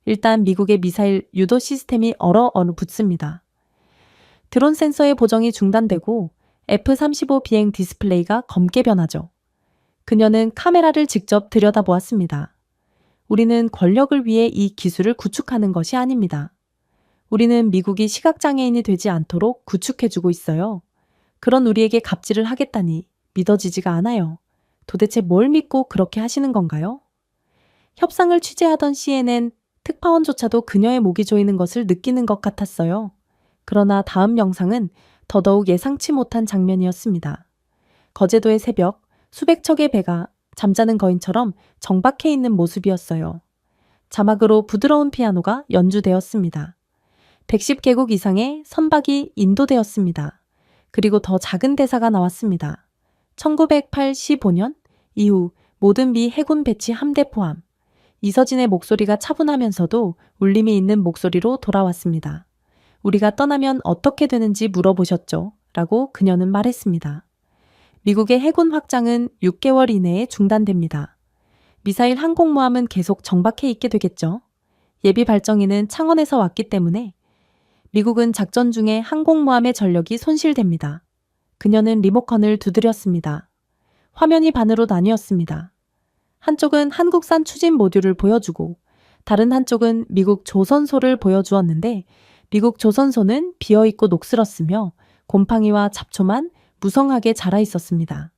일단 미국의 미사일 유도 시스템이 얼어붙습니다. 드론 센서의 보정이 중단되고 F-35 비행 디스플레이가 검게 변하죠. 그녀는 카메라를 직접 들여다보았습니다. 우리는 권력을 위해 이 기술을 구축하는 것이 아닙니다. 우리는 미국이 시각장애인이 되지 않도록 구축해주고 있어요. 그런 우리에게 갑질을 하겠다니 믿어지지가 않아요. 도대체 뭘 믿고 그렇게 하시는 건가요? 협상을 취재하던 CNN 특파원조차도 그녀의 목이 조이는 것을 느끼는 것 같았어요. 그러나 다음 영상은 더더욱 예상치 못한 장면이었습니다. 거제도의 새벽, 수백 척의 배가 잠자는 거인처럼 정박해 있는 모습이었어요. 자막으로 부드러운 피아노가 연주되었습니다. 110개국 이상의 선박이 인도되었습니다. 그리고 더 작은 대사가 나왔습니다. 1985년 이후 모든 미 해군 배치 함대 포함. 이서진의 목소리가 차분하면서도 울림이 있는 목소리로 돌아왔습니다. 우리가 떠나면 어떻게 되는지 물어보셨죠? 라고 그녀는 말했습니다. 미국의 해군 확장은 6개월 이내에 중단됩니다. 미사일 항공모함은 계속 정박해 있게 되겠죠. 예비 발정인은 창원에서 왔기 때문에 미국은 작전 중에 항공모함의 전력이 손실됩니다. 그녀는 리모컨을 두드렸습니다. 화면이 반으로 나뉘었습니다. 한쪽은 한국산 추진 모듈을 보여주고 다른 한쪽은 미국 조선소를 보여주었는데 미국 조선소는 비어있고 녹슬었으며 곰팡이와 잡초만 무성하게 자라 있었습니다.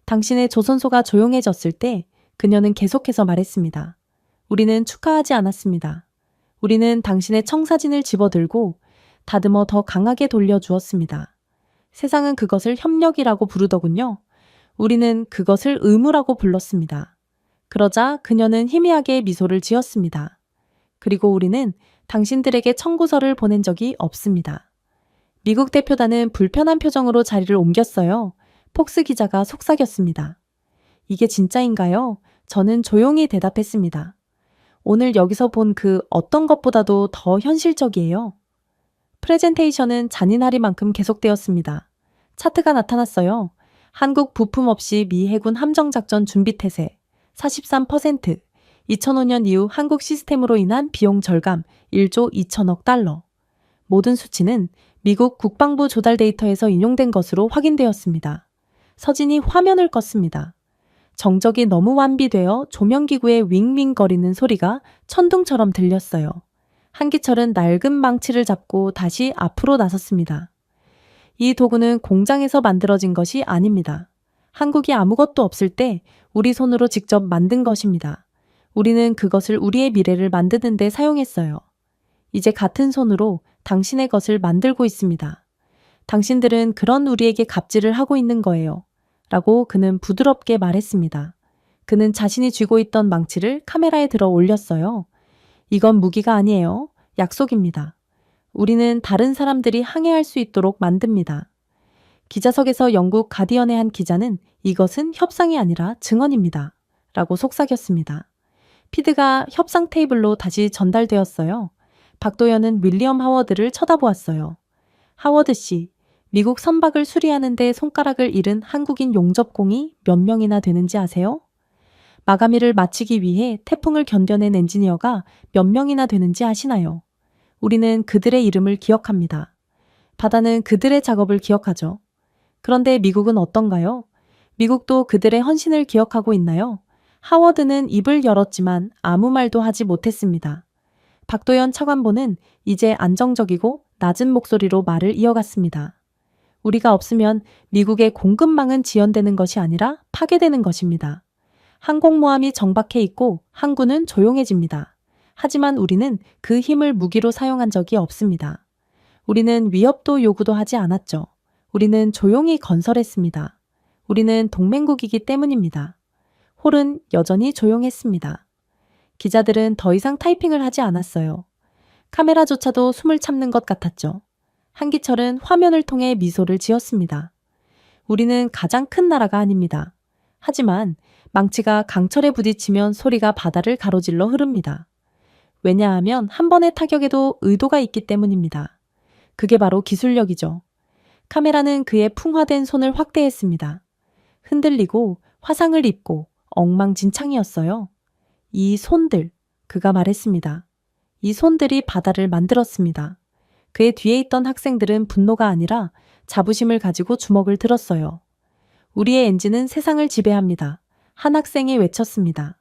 당신의 조선소가 조용해졌을 때 그녀는 계속해서 말했습니다. 우리는 축하하지 않았습니다. 우리는 당신의 청사진을 집어들고 다듬어 더 강하게 돌려주었습니다. 세상은 그것을 협력이라고 부르더군요. 우리는 그것을 의무라고 불렀습니다. 그러자 그녀는 희미하게 미소를 지었습니다. 그리고 우리는 당신들에게 청구서를 보낸 적이 없습니다. 미국 대표단은 불편한 표정으로 자리를 옮겼어요. 폭스 기자가 속삭였습니다. 이게 진짜인가요? 저는 조용히 대답했습니다. 오늘 여기서 본 그 어떤 것보다도 더 현실적이에요. 프레젠테이션은 잔인하리만큼 계속되었습니다. 차트가 나타났어요. 한국 부품 없이 미 해군 함정작전 준비 태세 43%, 2005년 이후 한국 시스템으로 인한 비용 절감 1조 2천억 달러. 모든 수치는 미국 국방부 조달 데이터에서 인용된 것으로 확인되었습니다. 서진이 화면을 껐습니다. 정적이 너무 완비되어 조명기구의 윙윙거리는 소리가 천둥처럼 들렸어요. 한기철은 낡은 망치를 잡고 다시 앞으로 나섰습니다. 이 도구는 공장에서 만들어진 것이 아닙니다. 한국이 아무것도 없을 때 우리 손으로 직접 만든 것입니다. 우리는 그것을 우리의 미래를 만드는 데 사용했어요. 이제 같은 손으로 당신의 것을 만들고 있습니다. 당신들은 그런 우리에게 갑질을 하고 있는 거예요. 라고 그는 부드럽게 말했습니다. 그는 자신이 쥐고 있던 망치를 카메라에 들어 올렸어요. 이건 무기가 아니에요. 약속입니다. 우리는 다른 사람들이 항해할 수 있도록 만듭니다. 기자석에서 영국 가디언의 한 기자는 이것은 협상이 아니라 증언입니다. 라고 속삭였습니다. 피드가 협상 테이블로 다시 전달되었어요. 박도연은 윌리엄 하워드를 쳐다보았어요. 하워드 씨, 미국 선박을 수리하는데 손가락을 잃은 한국인 용접공이 몇 명이나 되는지 아세요? 마감일을 마치기 위해 태풍을 견뎌낸 엔지니어가 몇 명이나 되는지 아시나요? 우리는 그들의 이름을 기억합니다. 바다는 그들의 작업을 기억하죠. 그런데 미국은 어떤가요? 미국도 그들의 헌신을 기억하고 있나요? 하워드는 입을 열었지만 아무 말도 하지 못했습니다. 박도연 차관보는 이제 안정적이고 낮은 목소리로 말을 이어갔습니다. 우리가 없으면 미국의 공급망은 지연되는 것이 아니라 파괴되는 것입니다. 항공모함이 정박해 있고 항구는 조용해집니다. 하지만 우리는 그 힘을 무기로 사용한 적이 없습니다. 우리는 위협도 요구도 하지 않았죠. 우리는 조용히 건설했습니다. 우리는 동맹국이기 때문입니다. 홀은 여전히 조용했습니다. 기자들은 더 이상 타이핑을 하지 않았어요. 카메라조차도 숨을 참는 것 같았죠. 한기철은 화면을 통해 미소를 지었습니다. 우리는 가장 큰 나라가 아닙니다. 하지만 망치가 강철에 부딪히면 소리가 바다를 가로질러 흐릅니다. 왜냐하면 한 번의 타격에도 의도가 있기 때문입니다. 그게 바로 기술력이죠. 카메라는 그의 풍화된 손을 확대했습니다. 흔들리고 화상을 입고 엉망진창이었어요. 이 손들, 그가 말했습니다. 이 손들이 바다를 만들었습니다. 그의 뒤에 있던 학생들은 분노가 아니라 자부심을 가지고 주먹을 들었어요. 우리의 엔진은 세상을 지배합니다. 한 학생이 외쳤습니다.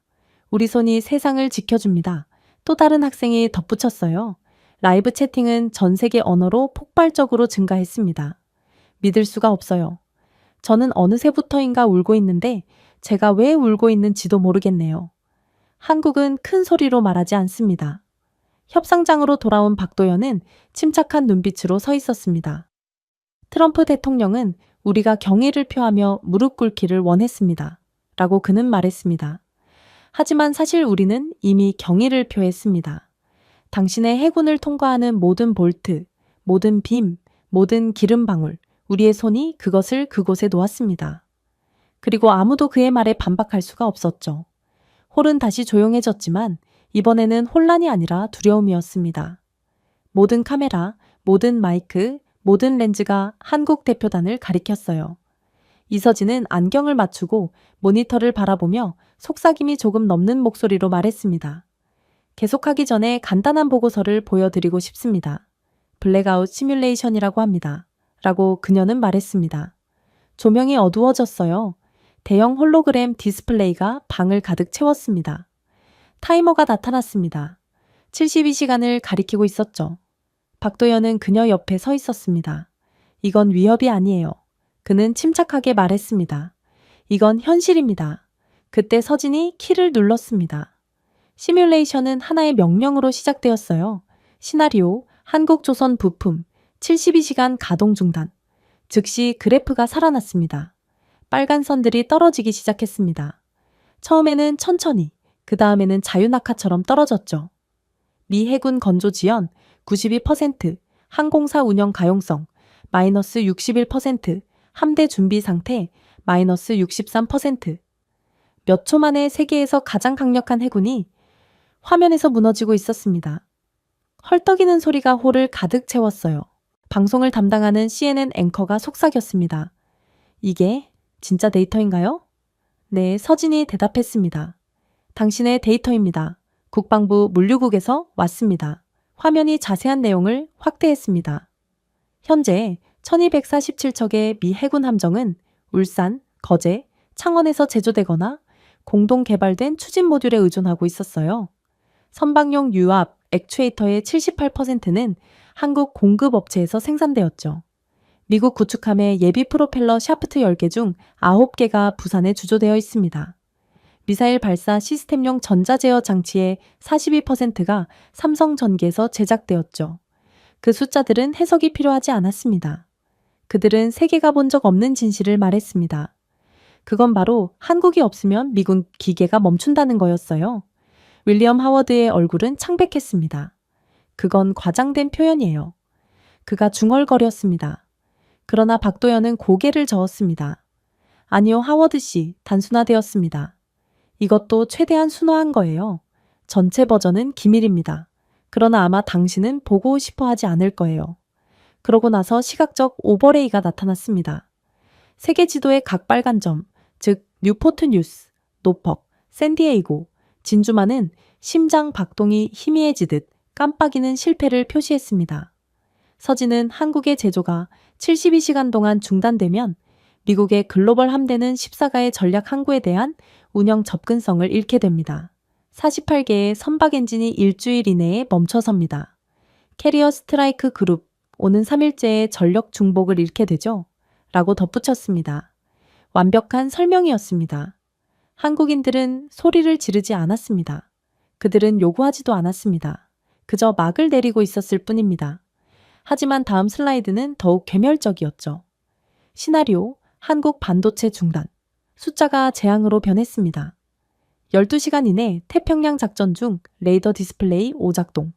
우리 손이 세상을 지켜줍니다. 또 다른 학생이 덧붙였어요. 라이브 채팅은 전 세계 언어로 폭발적으로 증가했습니다. 믿을 수가 없어요. 저는 어느새부터인가 울고 있는데 제가 왜 울고 있는지도 모르겠네요. 한국은 큰 소리로 말하지 않습니다. 협상장으로 돌아온 박도연은 침착한 눈빛으로 서 있었습니다. 트럼프 대통령은 우리가 경의를 표하며 무릎 꿇기를 원했습니다. 라고 그는 말했습니다. 하지만 사실 우리는 이미 경의를 표했습니다. 당신의 해군을 통과하는 모든 볼트, 모든 빔, 모든 기름 방울, 우리의 손이 그것을 그곳에 놓았습니다. 그리고 아무도 그의 말에 반박할 수가 없었죠. 홀은 다시 조용해졌지만 이번에는 혼란이 아니라 두려움이었습니다. 모든 카메라, 모든 마이크, 모든 렌즈가 한국 대표단을 가리켰어요. 이서진은 안경을 맞추고 모니터를 바라보며 속삭임이 조금 넘는 목소리로 말했습니다. 계속하기 전에 간단한 보고서를 보여드리고 싶습니다. 블랙아웃 시뮬레이션이라고 합니다. 라고 그녀는 말했습니다. 조명이 어두워졌어요. 대형 홀로그램 디스플레이가 방을 가득 채웠습니다. 타이머가 나타났습니다. 72시간을 가리키고 있었죠. 박도연은 그녀 옆에 서 있었습니다. 이건 위협이 아니에요. 그는 침착하게 말했습니다. 이건 현실입니다. 그때 서진이 키를 눌렀습니다. 시뮬레이션은 하나의 명령으로 시작되었어요. 시나리오, 한국조선 부품, 72시간 가동 중단. 즉시 그래프가 살아났습니다. 빨간 선들이 떨어지기 시작했습니다. 처음에는 천천히, 그 다음에는 자유낙하처럼 떨어졌죠. 미 해군 건조 지연 92%, 항공사 운영 가용성 마이너스 61%, 함대 준비 상태 마이너스 63%. 몇 초 만에 세계에서 가장 강력한 해군이 화면에서 무너지고 있었습니다. 헐떡이는 소리가 홀을 가득 채웠어요. 방송을 담당하는 CNN 앵커가 속삭였습니다. 이게 진짜 데이터인가요? 네, 서진이 대답했습니다. 당신의 데이터입니다. 국방부 물류국에서 왔습니다. 화면이 자세한 내용을 확대했습니다. 현재 1247척의 미 해군 함정은 울산, 거제, 창원에서 제조되거나 공동 개발된 추진 모듈에 의존하고 있었어요. 선박용 유압, 액추에이터의 78%는 한국 공급업체에서 생산되었죠. 미국 구축함의 예비 프로펠러 샤프트 10개 중 9개가 부산에 주조되어 있습니다. 미사일 발사 시스템용 전자제어 장치의 42%가 삼성전기에서 제작되었죠. 그 숫자들은 해석이 필요하지 않았습니다. 그들은 세계가 본 적 없는 진실을 말했습니다. 그건 바로 한국이 없으면 미군 기계가 멈춘다는 거였어요. 윌리엄 하워드의 얼굴은 창백했습니다. 그건 과장된 표현이에요. 그가 중얼거렸습니다. 그러나 박도연은 고개를 저었습니다. 아니요, 하워드 씨, 단순화되었습니다. 이것도 최대한 순화한 거예요. 전체 버전은 기밀입니다. 그러나 아마 당신은 보고 싶어 하지 않을 거예요. 그러고 나서 시각적 오버레이가 나타났습니다. 세계 지도의 각 빨간 점, 즉 뉴포트 뉴스, 노퍽, 샌디에이고, 진주만은 심장 박동이 희미해지듯 깜빡이는 실패를 표시했습니다. 서진은 한국의 제조가 72시간 동안 중단되면 미국의 글로벌 함대는 14가의 전략 항구에 대한 운영 접근성을 잃게 됩니다. 48개의 선박 엔진이 일주일 이내에 멈춰섭니다. 캐리어 스트라이크 그룹, 오는 3일째에 전력 중복을 잃게 되죠? 라고 덧붙였습니다. 완벽한 설명이었습니다. 한국인들은 소리를 지르지 않았습니다. 그들은 요구하지도 않았습니다. 그저 막을 내리고 있었을 뿐입니다. 하지만 다음 슬라이드는 더욱 괴멸적이었죠. 시나리오, 한국 반도체 중단. 숫자가 재앙으로 변했습니다. 12시간 이내 태평양 작전 중 레이더 디스플레이 오작동.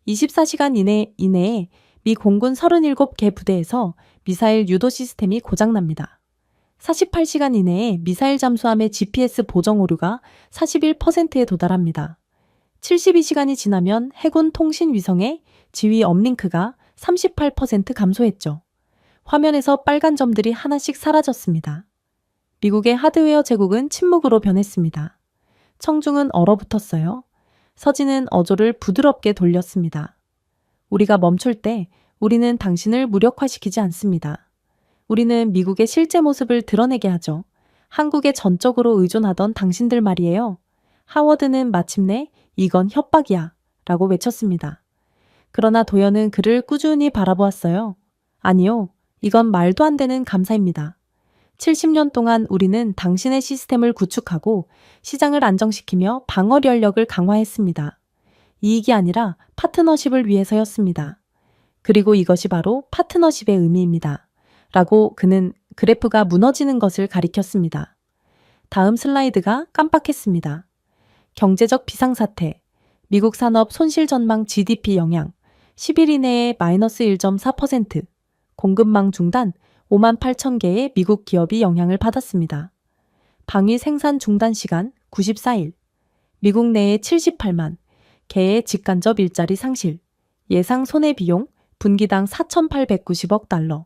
24시간 이내에 미 공군 37개 부대에서 미사일 유도 시스템이 고장납니다. 48시간 이내에 미사일 잠수함의 GPS 보정 오류가 41%에 도달합니다. 72시간이 지나면 해군 통신 위성의 지휘 업링크가 38% 감소했죠. 화면에서 빨간 점들이 하나씩 사라졌습니다. 미국의 하드웨어 제국은 침묵으로 변했습니다. 청중은 얼어붙었어요. 서진은 어조를 부드럽게 돌렸습니다. 우리가 멈출 때 우리는 당신을 무력화시키지 않습니다. 우리는 미국의 실제 모습을 드러내게 하죠. 한국에 전적으로 의존하던 당신들 말이에요. 하워드는 마침내 이건 협박이야 라고 외쳤습니다. 그러나 도연은 그를 꾸준히 바라보았어요. 아니요, 이건 말도 안 되는 감사입니다. 70년 동안 우리는 당신의 시스템을 구축하고 시장을 안정시키며 방어 전력을 강화했습니다. 이익이 아니라 파트너십을 위해서였습니다. 그리고 이것이 바로 파트너십의 의미입니다. 라고 그는 그래프가 무너지는 것을 가리켰습니다. 다음 슬라이드가 깜빡했습니다. 경제적 비상사태, 미국 산업 손실 전망 GDP 영향, 10일 이내에 마이너스 1.4%, 공급망 중단, 5만 8천 개의 미국 기업이 영향을 받았습니다. 방위 생산 중단 시간 94일, 미국 내에 78만 개의 직간접 일자리 상실, 예상 손해비용 분기당 4,890억 달러.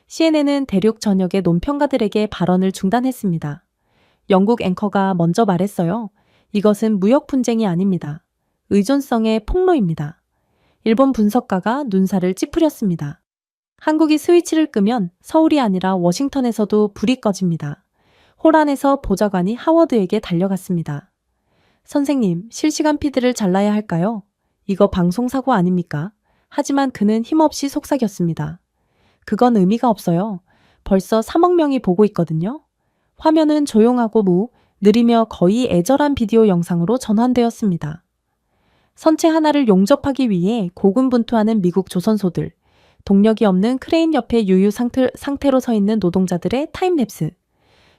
CNN은 대륙 전역의 논평가들에게 발언을 중단했습니다. 영국 앵커가 먼저 말했어요. 이것은 무역 분쟁이 아닙니다. 의존성의 폭로입니다. 일본 분석가가 눈살을 찌푸렸습니다. 한국이 스위치를 끄면 서울이 아니라 워싱턴에서도 불이 꺼집니다. 호란에서 보좌관이 하워드에게 달려갔습니다. 선생님, 실시간 피드를 잘라야 할까요? 이거 방송사고 아닙니까? 하지만 그는 힘없이 속삭였습니다. 그건 의미가 없어요. 벌써 3억 명이 보고 있거든요. 화면은 조용하고 느리며 거의 애절한 비디오 영상으로 전환되었습니다. 선체 하나를 용접하기 위해 고군분투하는 미국 조선소들, 동력이 없는 크레인 옆에 유유 상태로 서 있는 노동자들의 타임랩스,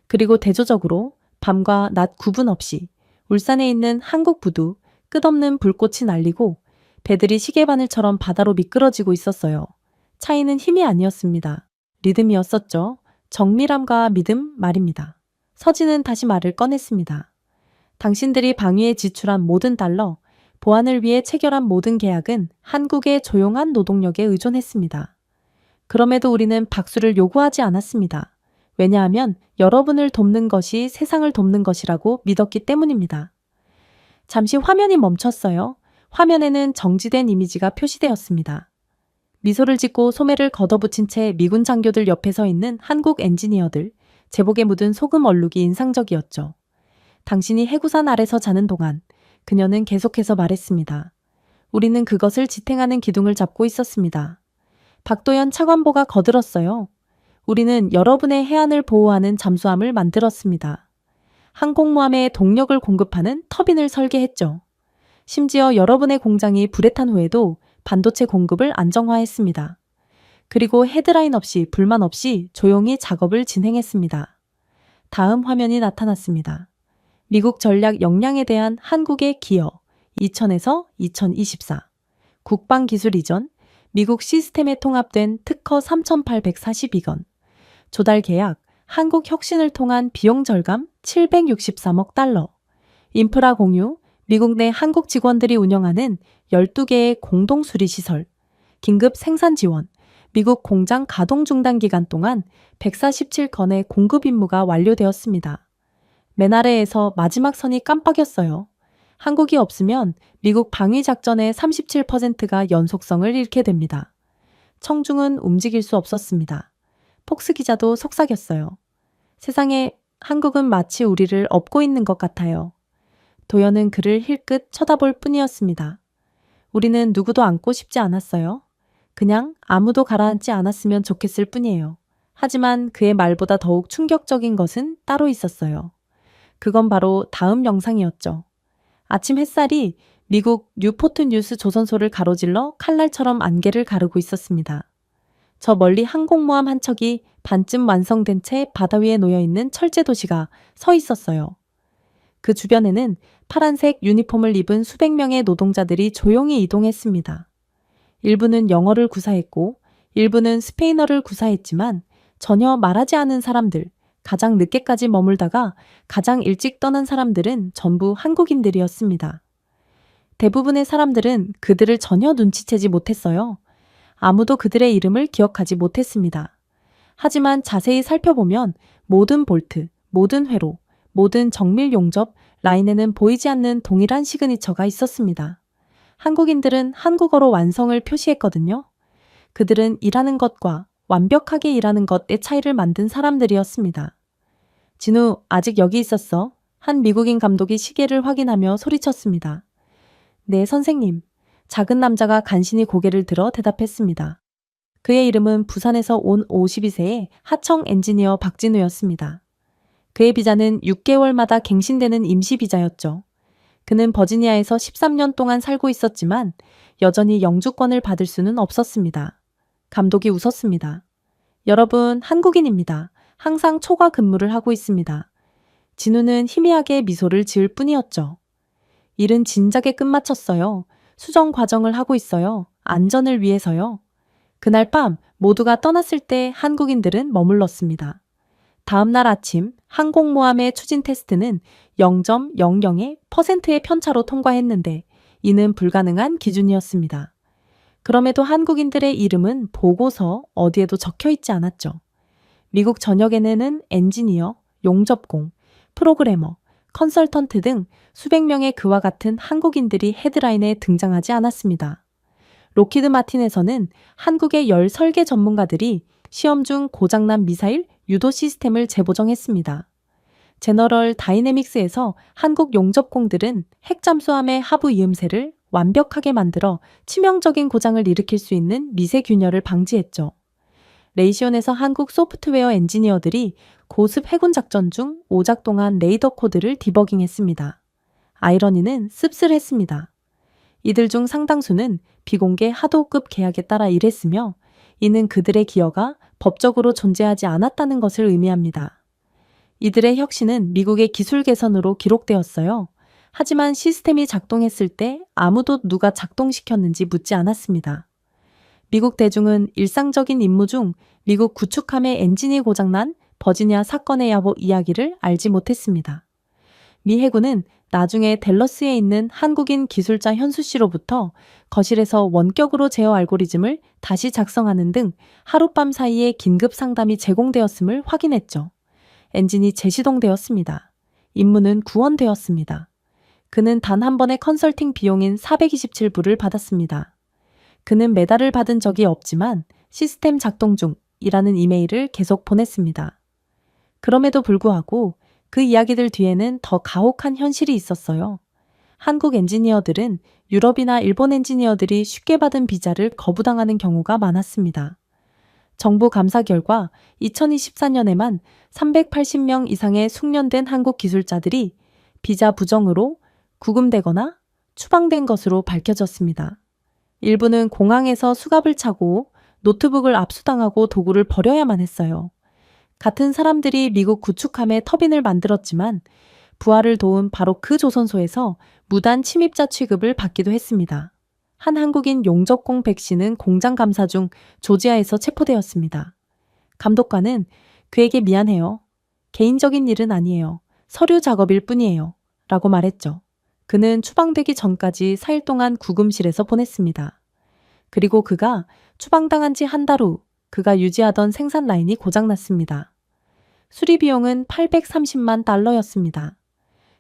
그리고 대조적으로 밤과 낮 구분 없이 울산에 있는 한국 부두 끝없는 불꽃이 날리고 배들이 시계바늘처럼 바다로 미끄러지고 있었어요. 차이는 힘이 아니었습니다. 리듬이었었죠. 정밀함과 믿음 말입니다. 서진은 다시 말을 꺼냈습니다. 당신들이 방위에 지출한 모든 달러, 보안을 위해 체결한 모든 계약은 한국의 조용한 노동력에 의존했습니다. 그럼에도 우리는 박수를 요구하지 않았습니다. 왜냐하면 여러분을 돕는 것이 세상을 돕는 것이라고 믿었기 때문입니다. 잠시 화면이 멈췄어요. 화면에는 정지된 이미지가 표시되었습니다. 미소를 짓고 소매를 걷어붙인 채 미군 장교들 옆에 서 있는 한국 엔지니어들, 제복에 묻은 소금 얼룩이 인상적이었죠. 당신이 해구산 아래서 자는 동안 그녀는 계속해서 말했습니다. 우리는 그것을 지탱하는 기둥을 잡고 있었습니다. 박도연 차관보가 거들었어요. 우리는 여러분의 해안을 보호하는 잠수함을 만들었습니다. 항공모함에 동력을 공급하는 터빈을 설계했죠. 심지어 여러분의 공장이 불에 탄 후에도 반도체 공급을 안정화했습니다. 그리고 헤드라인 없이 불만 없이 조용히 작업을 진행했습니다. 다음 화면이 나타났습니다. 미국 전략 역량에 대한 한국의 기여 2000에서 2024 국방기술 이전 미국 시스템에 통합된 특허 3,842건 조달 계약 한국 혁신을 통한 비용 절감 763억 달러 인프라 공유 미국 내 한국 직원들이 운영하는 12개의 공동 수리시설 긴급 생산 지원 미국 공장 가동 중단 기간 동안 147건의 공급 임무가 완료되었습니다. 맨 아래에서 마지막 선이 깜빡였어요. 한국이 없으면 미국 방위 작전의 37%가 연속성을 잃게 됩니다. 청중은 움직일 수 없었습니다. 폭스 기자도 속삭였어요. 세상에 한국은 마치 우리를 업고 있는 것 같아요. 도연은 그를 힐끗 쳐다볼 뿐이었습니다. 우리는 누구도 안고 싶지 않았어요. 그냥 아무도 가라앉지 않았으면 좋겠을 뿐이에요. 하지만 그의 말보다 더욱 충격적인 것은 따로 있었어요. 그건 바로 다음 영상이었죠. 아침 햇살이 미국 뉴포트 뉴스 조선소를 가로질러 칼날처럼 안개를 가르고 있었습니다. 저 멀리 항공모함 한 척이 반쯤 완성된 채 바다 위에 놓여있는 철제 도시가 서 있었어요. 그 주변에는 파란색 유니폼을 입은 수백 명의 노동자들이 조용히 이동했습니다. 일부는 영어를 구사했고 일부는 스페인어를 구사했지만 전혀 말하지 않은 사람들, 가장 늦게까지 머물다가 가장 일찍 떠난 사람들은 전부 한국인들이었습니다. 대부분의 사람들은 그들을 전혀 눈치채지 못했어요. 아무도 그들의 이름을 기억하지 못했습니다. 하지만 자세히 살펴보면 모든 볼트, 모든 회로, 모든 정밀 용접 라인에는 보이지 않는 동일한 시그니처가 있었습니다. 한국인들은 한국어로 완성을 표시했거든요. 그들은 일하는 것과 완벽하게 일하는 것의 차이를 만든 사람들이었습니다. 진우, 아직 여기 있었어. 한 미국인 감독이 시계를 확인하며 소리쳤습니다. 네, 선생님. 작은 남자가 간신히 고개를 들어 대답했습니다. 그의 이름은 부산에서 온 52세의 하청 엔지니어 박진우였습니다. 그의 비자는 6개월마다 갱신되는 임시 비자였죠. 그는 버지니아에서 13년 동안 살고 있었지만 여전히 영주권을 받을 수는 없었습니다. 감독이 웃었습니다. 여러분, 한국인입니다. 항상 초과 근무를 하고 있습니다. 진우는 희미하게 미소를 지을 뿐이었죠. 일은 진작에 끝마쳤어요. 수정 과정을 하고 있어요. 안전을 위해서요. 그날 밤 모두가 떠났을 때 한국인들은 머물렀습니다. 다음 날 아침 항공모함의 추진 테스트는 0.00의 %의 편차로 통과했는데 이는 불가능한 기준이었습니다. 그럼에도 한국인들의 이름은 보고서 어디에도 적혀 있지 않았죠. 미국 전역에는 엔지니어, 용접공, 프로그래머, 컨설턴트 등 수백 명의 그와 같은 한국인들이 헤드라인에 등장하지 않았습니다. 록히드 마틴에서는 한국의 열 설계 전문가들이 시험 중 고장난 미사일 유도 시스템을 재보정했습니다. 제너럴 다이내믹스에서 한국 용접공들은 핵잠수함의 하부 이음새를 완벽하게 만들어 치명적인 고장을 일으킬 수 있는 미세 균열을 방지했죠. 레이시온에서 한국 소프트웨어 엔지니어들이 고습 해군 작전 중 오작 동안 레이더 코드를 디버깅했습니다. 아이러니는 씁쓸했습니다. 이들 중 상당수는 비공개 하도급 계약에 따라 일했으며 이는 그들의 기여가 법적으로 존재하지 않았다는 것을 의미합니다. 이들의 혁신은 미국의 기술 개선으로 기록되었어요. 하지만 시스템이 작동했을 때 아무도 누가 작동시켰는지 묻지 않았습니다. 미국 대중은 일상적인 임무 중 미국 구축함의 엔진이 고장난 버지니아 사건의 이야기를 알지 못했습니다. 미 해군은 나중에 댈러스에 있는 한국인 기술자 현수 씨로부터 거실에서 원격으로 제어 알고리즘을 다시 작성하는 등 하룻밤 사이에 긴급 상담이 제공되었음을 확인했죠. 엔진이 재시동되었습니다. 임무는 구원되었습니다. 그는 단 한 번의 컨설팅 비용인 427불을 받았습니다. 그는 메달을 받은 적이 없지만 시스템 작동 중이라는 이메일을 계속 보냈습니다. 그럼에도 불구하고 그 이야기들 뒤에는 더 가혹한 현실이 있었어요. 한국 엔지니어들은 유럽이나 일본 엔지니어들이 쉽게 받은 비자를 거부당하는 경우가 많았습니다. 정부 감사 결과 2024년에만 380명 이상의 숙련된 한국 기술자들이 비자 부정으로 구금되거나 추방된 것으로 밝혀졌습니다. 일부는 공항에서 수갑을 차고 노트북을 압수당하고 도구를 버려야만 했어요. 같은 사람들이 미국 구축함에 터빈을 만들었지만 부하를 도운 바로 그 조선소에서 무단 침입자 취급을 받기도 했습니다. 한 한국인 용접공 백 씨는 공장 감사 중 조지아에서 체포되었습니다. 감독관은 그에게 미안해요. 개인적인 일은 아니에요. 서류 작업일 뿐이에요. 라고 말했죠. 그는 추방되기 전까지 4일 동안 구금실에서 보냈습니다. 그리고 그가 추방당한 지 한 달 후 그가 유지하던 생산 라인이 고장났습니다. 수리 비용은 830만 달러였습니다.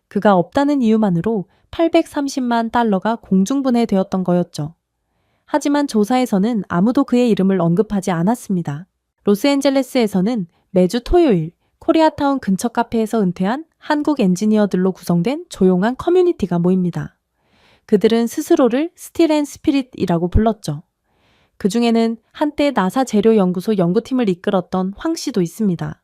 그가 없다는 이유만으로 830만 달러가 공중분해되었던 거였죠. 하지만 조사에서는 아무도 그의 이름을 언급하지 않았습니다. 로스앤젤레스에서는 매주 토요일 코리아타운 근처 카페에서 은퇴한 한국 엔지니어들로 구성된 조용한 커뮤니티가 모입니다. 그들은 스스로를 스틸 앤 스피릿이라고 불렀죠. 그 중에는 한때 나사 재료연구소 연구팀을 이끌었던 황 씨도 있습니다.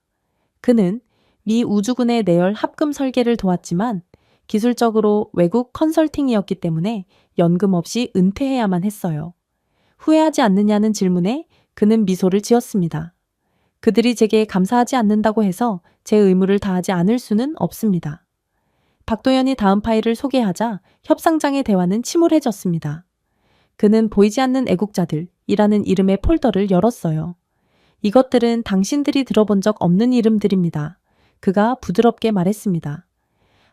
그는 미 우주군의 내열 합금 설계를 도왔지만 기술적으로 외국 컨설팅이었기 때문에 연금 없이 은퇴해야만 했어요. 후회하지 않느냐는 질문에 그는 미소를 지었습니다. 그들이 제게 감사하지 않는다고 해서 제 의무를 다하지 않을 수는 없습니다. 박도연이 다음 파일을 소개하자 협상장의 대화는 침울해졌습니다. 그는 보이지 않는 애국자들이라는 이름의 폴더를 열었어요. 이것들은 당신들이 들어본 적 없는 이름들입니다. 그가 부드럽게 말했습니다.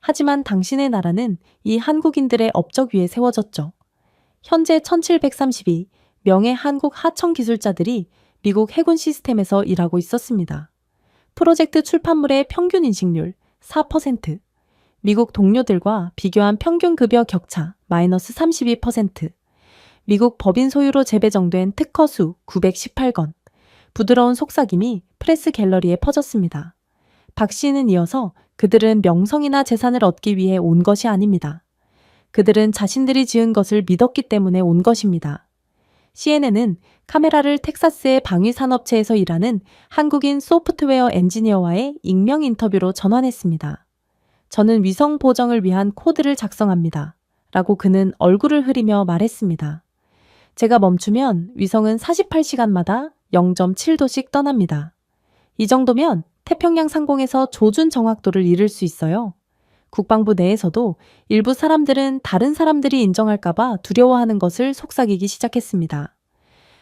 하지만 당신의 나라는 이 한국인들의 업적 위에 세워졌죠. 현재 1732명의 한국 하청 기술자들이 미국 해군 시스템에서 일하고 있었습니다. 프로젝트 출판물의 평균 인식률 4%, 미국 동료들과 비교한 평균 급여 격차 마이너스 32%, 미국 법인 소유로 재배정된 특허 수 918건, 부드러운 속삭임이 프레스 갤러리에 퍼졌습니다. 박 씨는 이어서 그들은 명성이나 재산을 얻기 위해 온 것이 아닙니다. 그들은 자신들이 지은 것을 믿었기 때문에 온 것입니다. CNN은 카메라를 텍사스의 방위산업체에서 일하는 한국인 소프트웨어 엔지니어와의 익명 인터뷰로 전환했습니다. 저는 위성 보정을 위한 코드를 작성합니다. 라고 그는 얼굴을 흐리며 말했습니다. 제가 멈추면 위성은 48시간마다 0.7도씩 떠납니다. 이 정도면 태평양 상공에서 조준 정확도를 이룰 수 있어요. 국방부 내에서도 일부 사람들은 다른 사람들이 인정할까봐 두려워하는 것을 속삭이기 시작했습니다.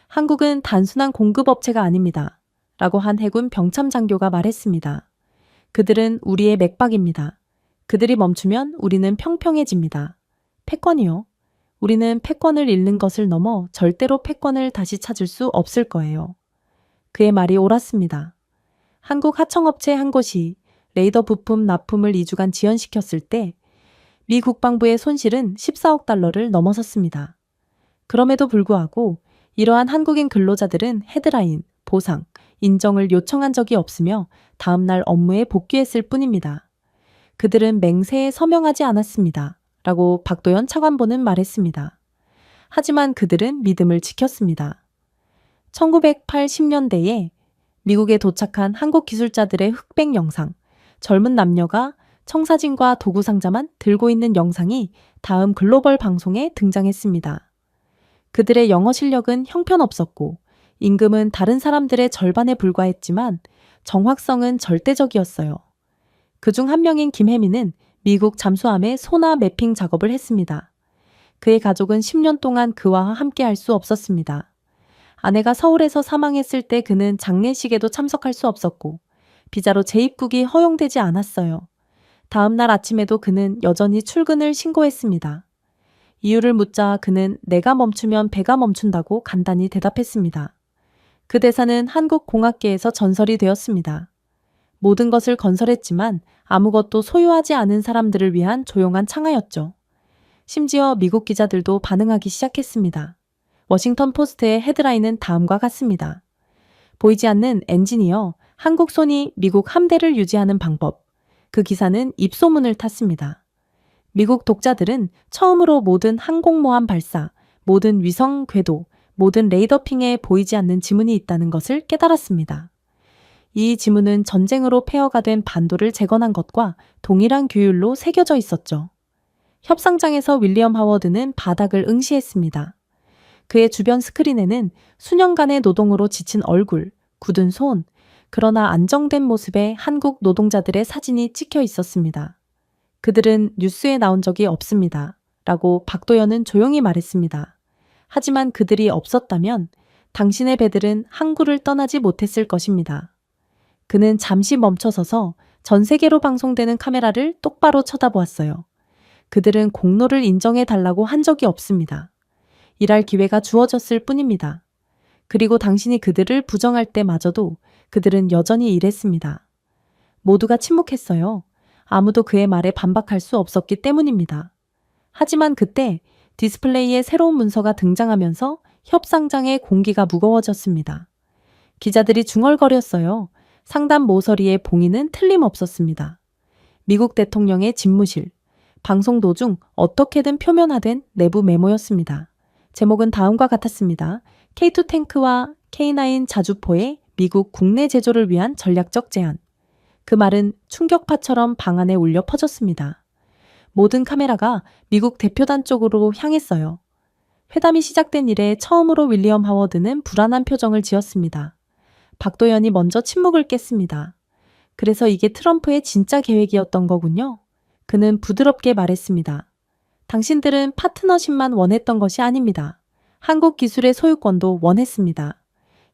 한국은 단순한 공급업체가 아닙니다. 라고 한 해군 병참 장교가 말했습니다. 그들은 우리의 맥박입니다. 그들이 멈추면 우리는 평평해집니다. 패권이요. 우리는 패권을 잃는 것을 넘어 절대로 패권을 다시 찾을 수 없을 거예요. 그의 말이 옳았습니다. 한국 하청업체 한 곳이 레이더 부품 납품을 2주간 지연시켰을 때 미 국방부의 손실은 14억 달러를 넘어섰습니다. 그럼에도 불구하고 이러한 한국인 근로자들은 헤드라인, 보상, 인정을 요청한 적이 없으며 다음날 업무에 복귀했을 뿐입니다. 그들은 맹세에 서명하지 않았습니다. 라고 박도연 차관보는 말했습니다. 하지만 그들은 믿음을 지켰습니다. 1980년대에 미국에 도착한 한국 기술자들의 흑백 영상, 젊은 남녀가 청사진과 도구 상자만 들고 있는 영상이 다음 글로벌 방송에 등장했습니다. 그들의 영어 실력은 형편없었고 임금은 다른 사람들의 절반에 불과했지만 정확성은 절대적이었어요. 그중 한 명인 김혜민은 미국 잠수함의 소나 매핑 작업을 했습니다. 그의 가족은 10년 동안 그와 함께 할 수 없었습니다. 아내가 서울에서 사망했을 때 그는 장례식에도 참석할 수 없었고 비자로 재입국이 허용되지 않았어요. 다음 날 아침에도 그는 여전히 출근을 신고했습니다. 이유를 묻자 그는 내가 멈추면 배가 멈춘다고 간단히 대답했습니다. 그 대사는 한국 공학계에서 전설이 되었습니다. 모든 것을 건설했지만 아무것도 소유하지 않은 사람들을 위한 조용한 창하였죠. 심지어 미국 기자들도 반응하기 시작했습니다. 워싱턴 포스트의 헤드라인은 다음과 같습니다. 보이지 않는 엔지니어, 한국손이 미국 함대를 유지하는 방법. 그 기사는 입소문을 탔습니다. 미국 독자들은 처음으로 모든 항공모함 발사, 모든 위성 궤도, 모든 레이더핑에 보이지 않는 지문이 있다는 것을 깨달았습니다. 이 지문은 전쟁으로 폐허가 된 반도를 재건한 것과 동일한 규율로 새겨져 있었죠. 협상장에서 윌리엄 하워드는 바닥을 응시했습니다. 그의 주변 스크린에는 수년간의 노동으로 지친 얼굴, 굳은 손, 그러나 안정된 모습의 한국 노동자들의 사진이 찍혀 있었습니다. 그들은 뉴스에 나온 적이 없습니다. 라고 박도연은 조용히 말했습니다. 하지만 그들이 없었다면 당신의 배들은 항구를 떠나지 못했을 것입니다. 그는 잠시 멈춰서서 전 세계로 방송되는 카메라를 똑바로 쳐다보았어요. 그들은 공로를 인정해 달라고 한 적이 없습니다. 일할 기회가 주어졌을 뿐입니다. 그리고 당신이 그들을 부정할 때마저도 그들은 여전히 일했습니다. 모두가 침묵했어요. 아무도 그의 말에 반박할 수 없었기 때문입니다. 하지만 그때 디스플레이에 새로운 문서가 등장하면서 협상장의 공기가 무거워졌습니다. 기자들이 중얼거렸어요. 상단 모서리의 봉인은 틀림없었습니다. 미국 대통령의 집무실, 방송 도중 어떻게든 표면화된 내부 메모였습니다. 제목은 다음과 같았습니다. K2 탱크와 K9 자주포의 미국 국내 제조를 위한 전략적 제안. 그 말은 충격파처럼 방 안에 울려 퍼졌습니다. 모든 카메라가 미국 대표단 쪽으로 향했어요. 회담이 시작된 이래 처음으로 윌리엄 하워드는 불안한 표정을 지었습니다. 박도연이 먼저 침묵을 깼습니다. 그래서 이게 트럼프의 진짜 계획이었던 거군요. 그는 부드럽게 말했습니다. 당신들은 파트너십만 원했던 것이 아닙니다. 한국 기술의 소유권도 원했습니다.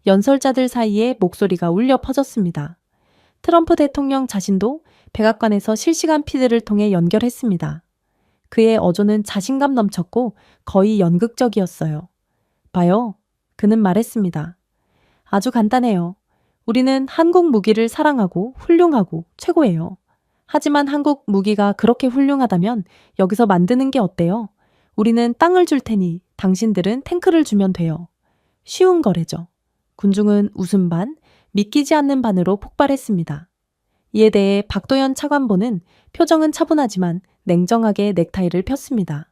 연설자들 사이에 목소리가 울려 퍼졌습니다. 트럼프 대통령 자신도 백악관에서 실시간 피드를 통해 연결했습니다. 그의 어조는 자신감 넘쳤고 거의 연극적이었어요. 봐요. 그는 말했습니다. 아주 간단해요. 우리는 한국 무기를 사랑하고 훌륭하고 최고예요. 하지만 한국 무기가 그렇게 훌륭하다면 여기서 만드는 게 어때요? 우리는 땅을 줄 테니 당신들은 탱크를 주면 돼요. 쉬운 거래죠. 군중은 웃음 반, 믿기지 않는 반으로 폭발했습니다. 이에 대해 박도연 차관보는 표정은 차분하지만 냉정하게 넥타이를 폈습니다.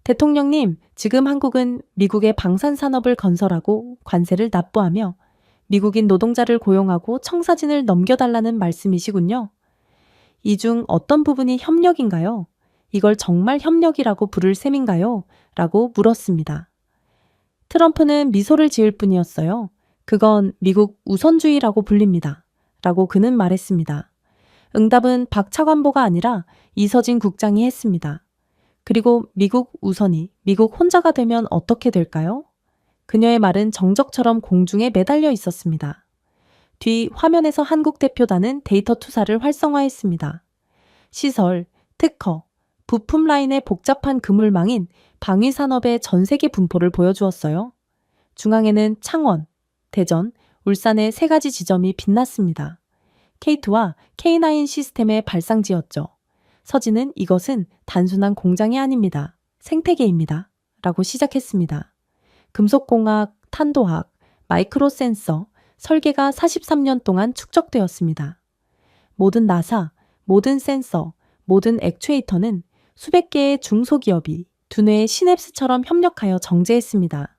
대통령님, 지금 한국은 미국의 방산산업을 건설하고 관세를 납부하며 미국인 노동자를 고용하고 청사진을 넘겨달라는 말씀이시군요. 이 중 어떤 부분이 협력인가요? 이걸 정말 협력이라고 부를 셈인가요? 라고 물었습니다. 트럼프는 미소를 지을 뿐이었어요. 그건 미국 우선주의라고 불립니다. 라고 그는 말했습니다. 응답은 박 차관보가 아니라 이서진 국장이 했습니다. 그리고 미국 우선이 미국 혼자가 되면 어떻게 될까요? 그녀의 말은 정적처럼 공중에 매달려 있었습니다. 뒤 화면에서 한국 대표단은 데이터 투사를 활성화했습니다. 시설, 특허, 부품 라인의 복잡한 그물망인 방위산업의 전 세계 분포를 보여주었어요. 중앙에는 창원, 대전, 울산의 세 가지 지점이 빛났습니다. K2와 K9 시스템의 발상지였죠. 서진은 이것은 단순한 공장이 아닙니다. 생태계입니다. 라고 시작했습니다. 금속공학, 탄도학, 마이크로 센서, 설계가 43년 동안 축적되었습니다. 모든 나사, 모든 센서, 모든 액추에이터는 수백 개의 중소기업이 두뇌의 시냅스처럼 협력하여 정제했습니다.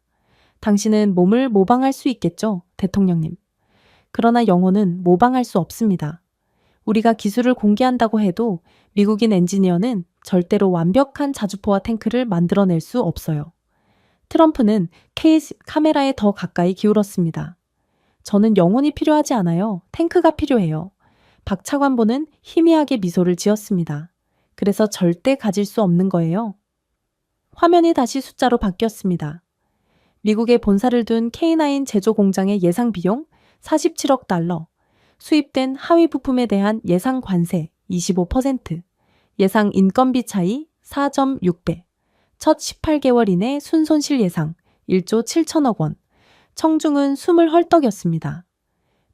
당신은 몸을 모방할 수 있겠죠, 대통령님. 그러나 영혼은 모방할 수 없습니다. 우리가 기술을 공개한다고 해도 미국인 엔지니어는 절대로 완벽한 자주포와 탱크를 만들어낼 수 없어요. 트럼프는 카메라에 더 가까이 기울었습니다. 저는 영혼이 필요하지 않아요. 탱크가 필요해요. 박 차관보는 희미하게 미소를 지었습니다. 그래서 절대 가질 수 없는 거예요. 화면이 다시 숫자로 바뀌었습니다. 미국에 본사를 둔 K9 제조 공장의 예상 비용 47억 달러, 수입된 하위 부품에 대한 예상 관세 25%, 예상 인건비 차이 4.6배, 첫 18개월 이내 순손실 예상 1조 7천억 원, 청중은 숨을 헐떡였습니다.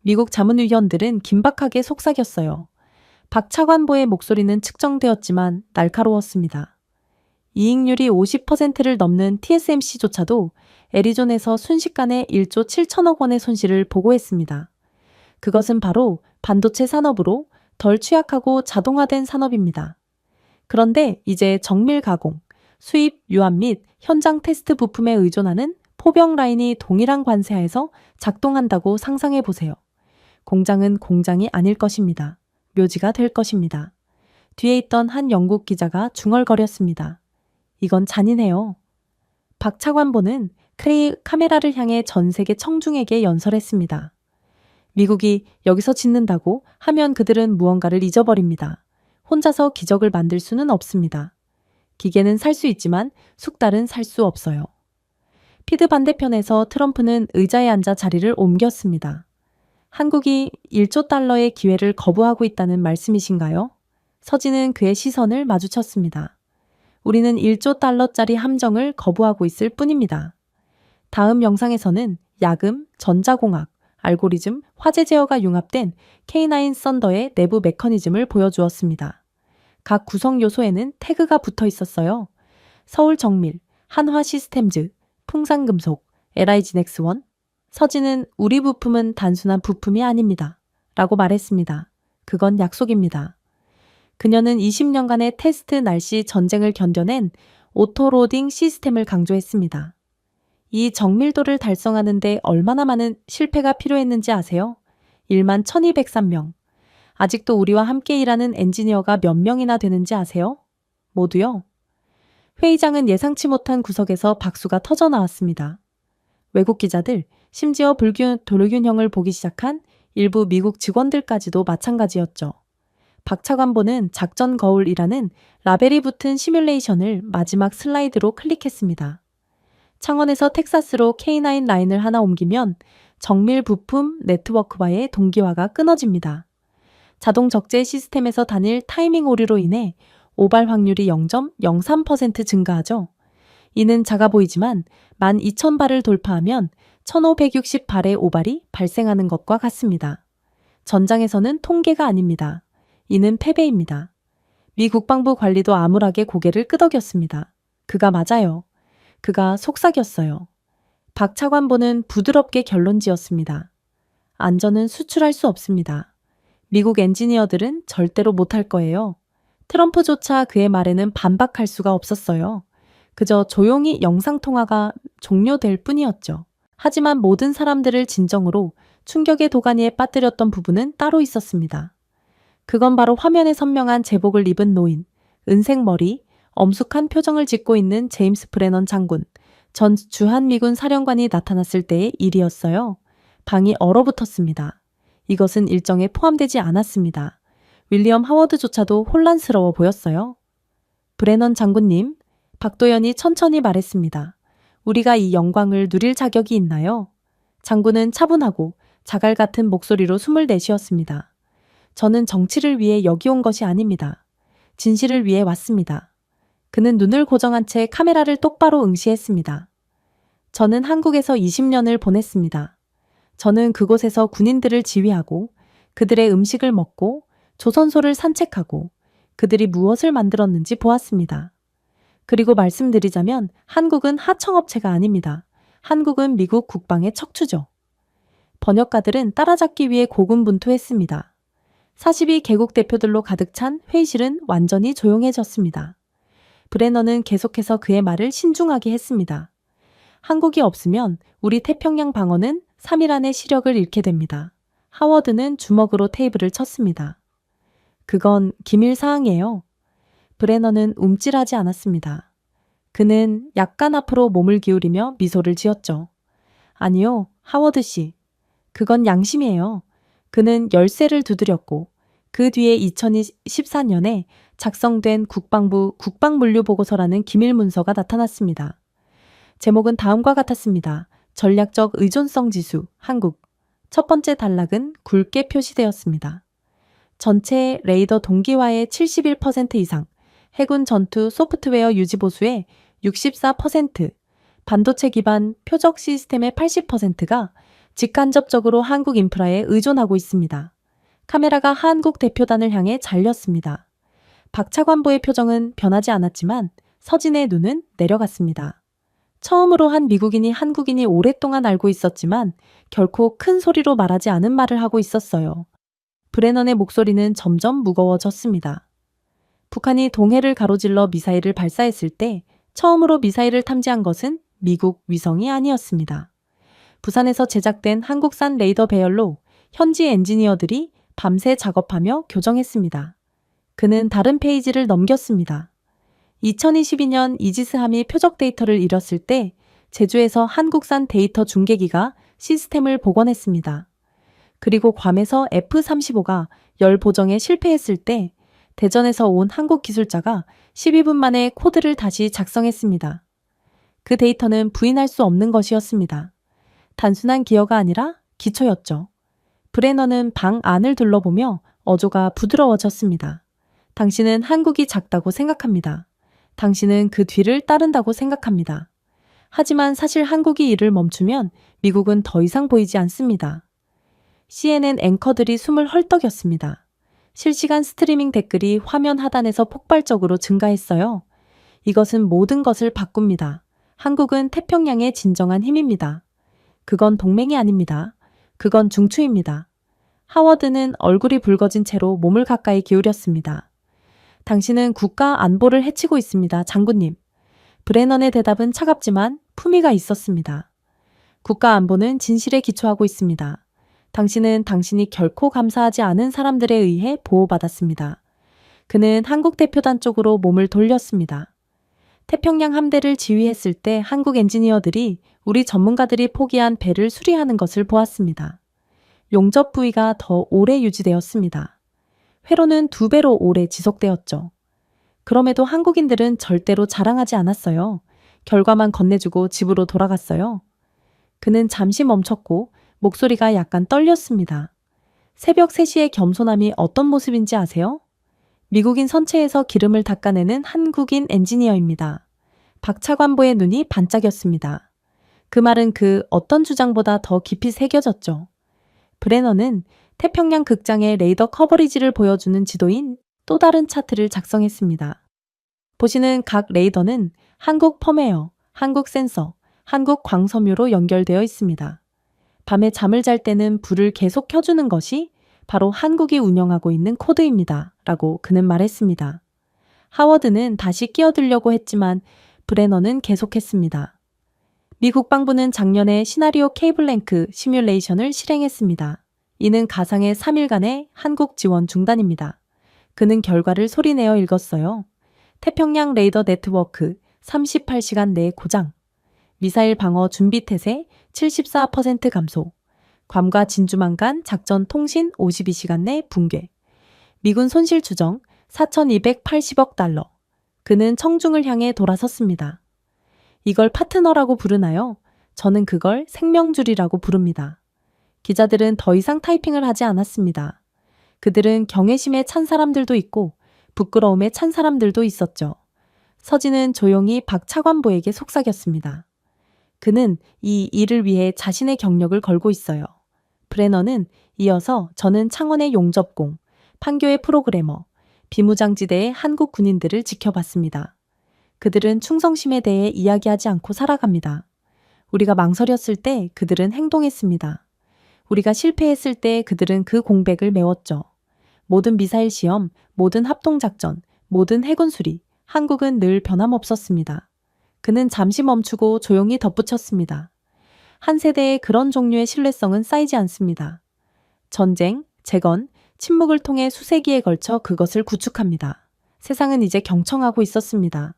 미국 자문위원들은 긴박하게 속삭였어요. 박 차관보의 목소리는 측정되었지만 날카로웠습니다. 이익률이 50%를 넘는 TSMC조차도 애리존에서 순식간에 1조 7천억 원의 손실을 보고했습니다. 그것은 바로 반도체 산업으로 덜 취약하고 자동화된 산업입니다. 그런데 이제 정밀 가공, 수입, 유압 및 현장 테스트 부품에 의존하는 포병 라인이 동일한 관세하에서 작동한다고 상상해 보세요. 공장은 공장이 아닐 것입니다. 묘지가 될 것입니다. 뒤에 있던 한 영국 기자가 중얼거렸습니다. 이건 잔인해요. 박 차관보는 카메라를 향해 전 세계 청중에게 연설했습니다. 미국이 여기서 짓는다고 하면 그들은 무언가를 잊어버립니다. 혼자서 기적을 만들 수는 없습니다. 기계는 살 수 있지만 숙달은 살 수 없어요. 피드 반대편에서 트럼프는 의자에 앉아 자리를 옮겼습니다. 한국이 1조 달러의 기회를 거부하고 있다는 말씀이신가요? 서진은 그의 시선을 마주쳤습니다. 우리는 1조 달러짜리 함정을 거부하고 있을 뿐입니다. 다음 영상에서는 야금, 전자공학, 알고리즘, 화재 제어가 융합된 K9 썬더의 내부 메커니즘을 보여주었습니다. 각 구성 요소에는 태그가 붙어 있었어요. 서울정밀, 한화시스템즈, 풍산금속, LIG넥스원. 서진은 우리 부품은 단순한 부품이 아닙니다. 라고 말했습니다. 그건 약속입니다. 그녀는 20년간의 테스트 날씨 전쟁을 견뎌낸 오토로딩 시스템을 강조했습니다. 이 정밀도를 달성하는 데 얼마나 많은 실패가 필요했는지 아세요? 1만 1203명. 아직도 우리와 함께 일하는 엔지니어가 몇 명이나 되는지 아세요? 모두요? 회의장은 예상치 못한 구석에서 박수가 터져 나왔습니다. 외국 기자들, 심지어 도르균형을 보기 시작한 일부 미국 직원들까지도 마찬가지였죠. 박 차관보는 작전 거울이라는 라벨이 붙은 시뮬레이션을 마지막 슬라이드로 클릭했습니다. 창원에서 텍사스로 K9 라인을 하나 옮기면 정밀 부품 네트워크와의 동기화가 끊어집니다. 자동 적재 시스템에서 단일 타이밍 오류로 인해 오발 확률이 0.03% 증가하죠. 이는 작아 보이지만 12,000발을 돌파하면 1,560발의 오발이 발생하는 것과 같습니다. 전장에서는 통계가 아닙니다. 이는 패배입니다. 미 국방부 관리도 암울하게 고개를 끄덕였습니다. 그가 맞아요. 그가 속삭였어요. 박 차관보는 부드럽게 결론 지었습니다. 안전은 수출할 수 없습니다. 미국 엔지니어들은 절대로 못할 거예요. 트럼프조차 그의 말에는 반박할 수가 없었어요. 그저 조용히 영상통화가 종료될 뿐이었죠. 하지만 모든 사람들을 진정으로 충격의 도가니에 빠뜨렸던 부분은 따로 있었습니다. 그건 바로 화면에 선명한 제복을 입은 노인, 은색 머리, 엄숙한 표정을 짓고 있는 제임스 브레넌 장군, 전 주한미군 사령관이 나타났을 때의 일이었어요. 방이 얼어붙었습니다. 이것은 일정에 포함되지 않았습니다. 윌리엄 하워드조차도 혼란스러워 보였어요. 브레넌 장군님, 박도연이 천천히 말했습니다. 우리가 이 영광을 누릴 자격이 있나요? 장군은 차분하고 자갈 같은 목소리로 숨을 내쉬었습니다. 저는 정치를 위해 여기 온 것이 아닙니다. 진실을 위해 왔습니다. 그는 눈을 고정한 채 카메라를 똑바로 응시했습니다. 저는 한국에서 20년을 보냈습니다. 저는 그곳에서 군인들을 지휘하고 그들의 음식을 먹고 조선소를 산책하고 그들이 무엇을 만들었는지 보았습니다. 그리고 말씀드리자면 한국은 하청업체가 아닙니다. 한국은 미국 국방의 척추죠. 번역가들은 따라잡기 위해 고군분투했습니다. 42개국 대표들로 가득 찬 회의실은 완전히 조용해졌습니다. 브레너는 계속해서 그의 말을 신중하게 했습니다. 한국이 없으면 우리 태평양 방어는 3일 안에 시력을 잃게 됩니다. 하워드는 주먹으로 테이블을 쳤습니다. 그건 기밀 사항이에요. 브레너는 움찔하지 않았습니다. 그는 약간 앞으로 몸을 기울이며 미소를 지었죠. 아니요, 하워드 씨. 그건 양심이에요. 그는 열쇠를 두드렸고 그 뒤에 2014년에 작성된 국방부 국방물류보고서라는 기밀문서가 나타났습니다. 제목은 다음과 같았습니다. 전략적 의존성 지수, 한국. 첫 번째 단락은 굵게 표시되었습니다. 전체 레이더 동기화의 71% 이상, 해군 전투 소프트웨어 유지 보수의 64%, 반도체 기반 표적 시스템의 80%가 직간접적으로 한국 인프라에 의존하고 있습니다. 카메라가 한국 대표단을 향해 잘렸습니다. 박 차관보의 표정은 변하지 않았지만 서진의 눈은 내려갔습니다. 처음으로 한 미국인이 한국인이 오랫동안 알고 있었지만 결코 큰 소리로 말하지 않은 말을 하고 있었어요. 브레넌의 목소리는 점점 무거워졌습니다. 북한이 동해를 가로질러 미사일을 발사했을 때 처음으로 미사일을 탐지한 것은 미국 위성이 아니었습니다. 부산에서 제작된 한국산 레이더 배열로 현지 엔지니어들이 밤새 작업하며 교정했습니다. 그는 다른 페이지를 넘겼습니다. 2022년 이지스함이 표적 데이터를 잃었을 때 제주에서 한국산 데이터 중계기가 시스템을 복원했습니다. 그리고 괌에서 F-35가 열 보정에 실패했을 때 대전에서 온 한국 기술자가 12분 만에 코드를 다시 작성했습니다. 그 데이터는 부인할 수 없는 것이었습니다. 단순한 기어가 아니라 기초였죠. 브레너는 방 안을 둘러보며 어조가 부드러워졌습니다. 당신은 한국이 작다고 생각합니다. 당신은 그 뒤를 따른다고 생각합니다. 하지만 사실 한국이 이를 멈추면 미국은 더 이상 보이지 않습니다. CNN 앵커들이 숨을 헐떡였습니다. 실시간 스트리밍 댓글이 화면 하단에서 폭발적으로 증가했어요. 이것은 모든 것을 바꿉니다. 한국은 태평양의 진정한 힘입니다. 그건 동맹이 아닙니다. 그건 중추입니다. 하워드는 얼굴이 붉어진 채로 몸을 가까이 기울였습니다. 당신은 국가 안보를 해치고 있습니다, 장군님. 브레넌의 대답은 차갑지만 품위가 있었습니다. 국가 안보는 진실에 기초하고 있습니다. 당신은 당신이 결코 감사하지 않은 사람들에 의해 보호받았습니다. 그는 한국 대표단 쪽으로 몸을 돌렸습니다. 태평양 함대를 지휘했을 때 한국 엔지니어들이 우리 전문가들이 포기한 배를 수리하는 것을 보았습니다. 용접 부위가 더 오래 유지되었습니다. 회로는 2배로 오래 지속되었죠. 그럼에도 한국인들은 절대로 자랑하지 않았어요. 결과만 건네주고 집으로 돌아갔어요. 그는 잠시 멈췄고 목소리가 약간 떨렸습니다. 새벽 3시의 겸손함이 어떤 모습인지 아세요? 미국인 선체에서 기름을 닦아내는 한국인 엔지니어입니다. 박차관보의 눈이 반짝였습니다. 그 말은 그 어떤 주장보다 더 깊이 새겨졌죠. 브레너는 태평양 극장의 레이더 커버리지를 보여주는 지도인 또 다른 차트를 작성했습니다. 보시는 각 레이더는 한국 펌웨어, 한국 센서, 한국 광섬유로 연결되어 있습니다. 밤에 잠을 잘 때는 불을 계속 켜주는 것이 바로 한국이 운영하고 있는 코드입니다. 라고 그는 말했습니다. 하워드는 다시 끼어들려고 했지만 브레너는 계속했습니다. 미 국방부는 작년에 시나리오 케이블랭크 시뮬레이션을 실행했습니다. 이는 가상의 3일간의 한국 지원 중단입니다. 그는 결과를 소리내어 읽었어요. 태평양 레이더 네트워크 38시간 내 고장. 미사일 방어 준비 태세 74% 감소. 괌과 진주만 간 작전 통신 52시간 내 붕괴. 미군 손실 추정 4,280억 달러. 그는 청중을 향해 돌아섰습니다. 이걸 파트너라고 부르나요? 저는 그걸 생명줄이라고 부릅니다. 기자들은 더 이상 타이핑을 하지 않았습니다. 그들은 경외심에 찬 사람들도 있고 부끄러움에 찬 사람들도 있었죠. 서진은 조용히 박 차관보에게 속삭였습니다. 그는 이 일을 위해 자신의 경력을 걸고 있어요. 브레너는 이어서 저는 창원의 용접공, 판교의 프로그래머, 비무장지대의 한국 군인들을 지켜봤습니다. 그들은 충성심에 대해 이야기하지 않고 살아갑니다. 우리가 망설였을 때 그들은 행동했습니다. 우리가 실패했을 때 그들은 그 공백을 메웠죠. 모든 미사일 시험, 모든 합동작전, 모든 해군 수리, 한국은 늘 변함없었습니다. 그는 잠시 멈추고 조용히 덧붙였습니다. 한 세대의 그런 종류의 신뢰성은 쌓이지 않습니다. 전쟁, 재건, 침묵을 통해 수세기에 걸쳐 그것을 구축합니다. 세상은 이제 경청하고 있었습니다.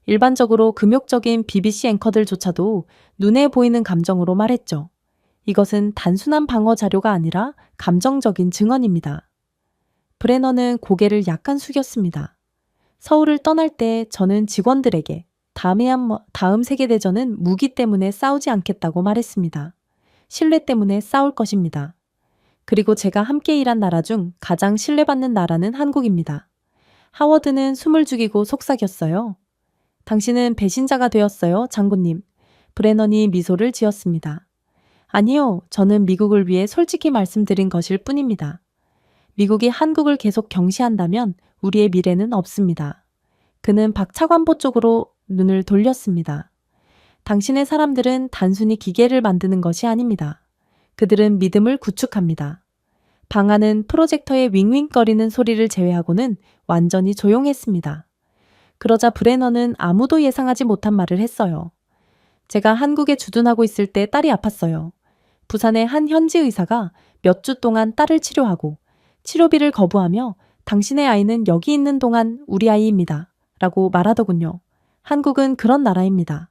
일반적으로 금욕적인 BBC 앵커들조차도 눈에 보이는 감정으로 말했죠. 이것은 단순한 방어 자료가 아니라 감정적인 증언입니다. 브레너는 고개를 약간 숙였습니다. 서울을 떠날 때 저는 직원들에게 다음 세계대전은 무기 때문에 싸우지 않겠다고 말했습니다. 신뢰 때문에 싸울 것입니다. 그리고 제가 함께 일한 나라 중 가장 신뢰받는 나라는 한국입니다. 하워드는 숨을 죽이고 속삭였어요. 당신은 배신자가 되었어요, 장군님. 브레넌이 미소를 지었습니다. 아니요, 저는 미국을 위해 솔직히 말씀드린 것일 뿐입니다. 미국이 한국을 계속 경시한다면 우리의 미래는 없습니다. 그는 박 차관보 쪽으로 눈을 돌렸습니다. 당신의 사람들은 단순히 기계를 만드는 것이 아닙니다. 그들은 믿음을 구축합니다. 방 안은 프로젝터의 윙윙거리는 소리를 제외하고는 완전히 조용했습니다. 그러자 브레너는 아무도 예상하지 못한 말을 했어요. 제가 한국에 주둔하고 있을 때 딸이 아팠어요. 부산의 한 현지 의사가 몇 주 동안 딸을 치료하고 치료비를 거부하며 당신의 아이는 여기 있는 동안 우리 아이입니다. 라고 말하더군요. 한국은 그런 나라입니다.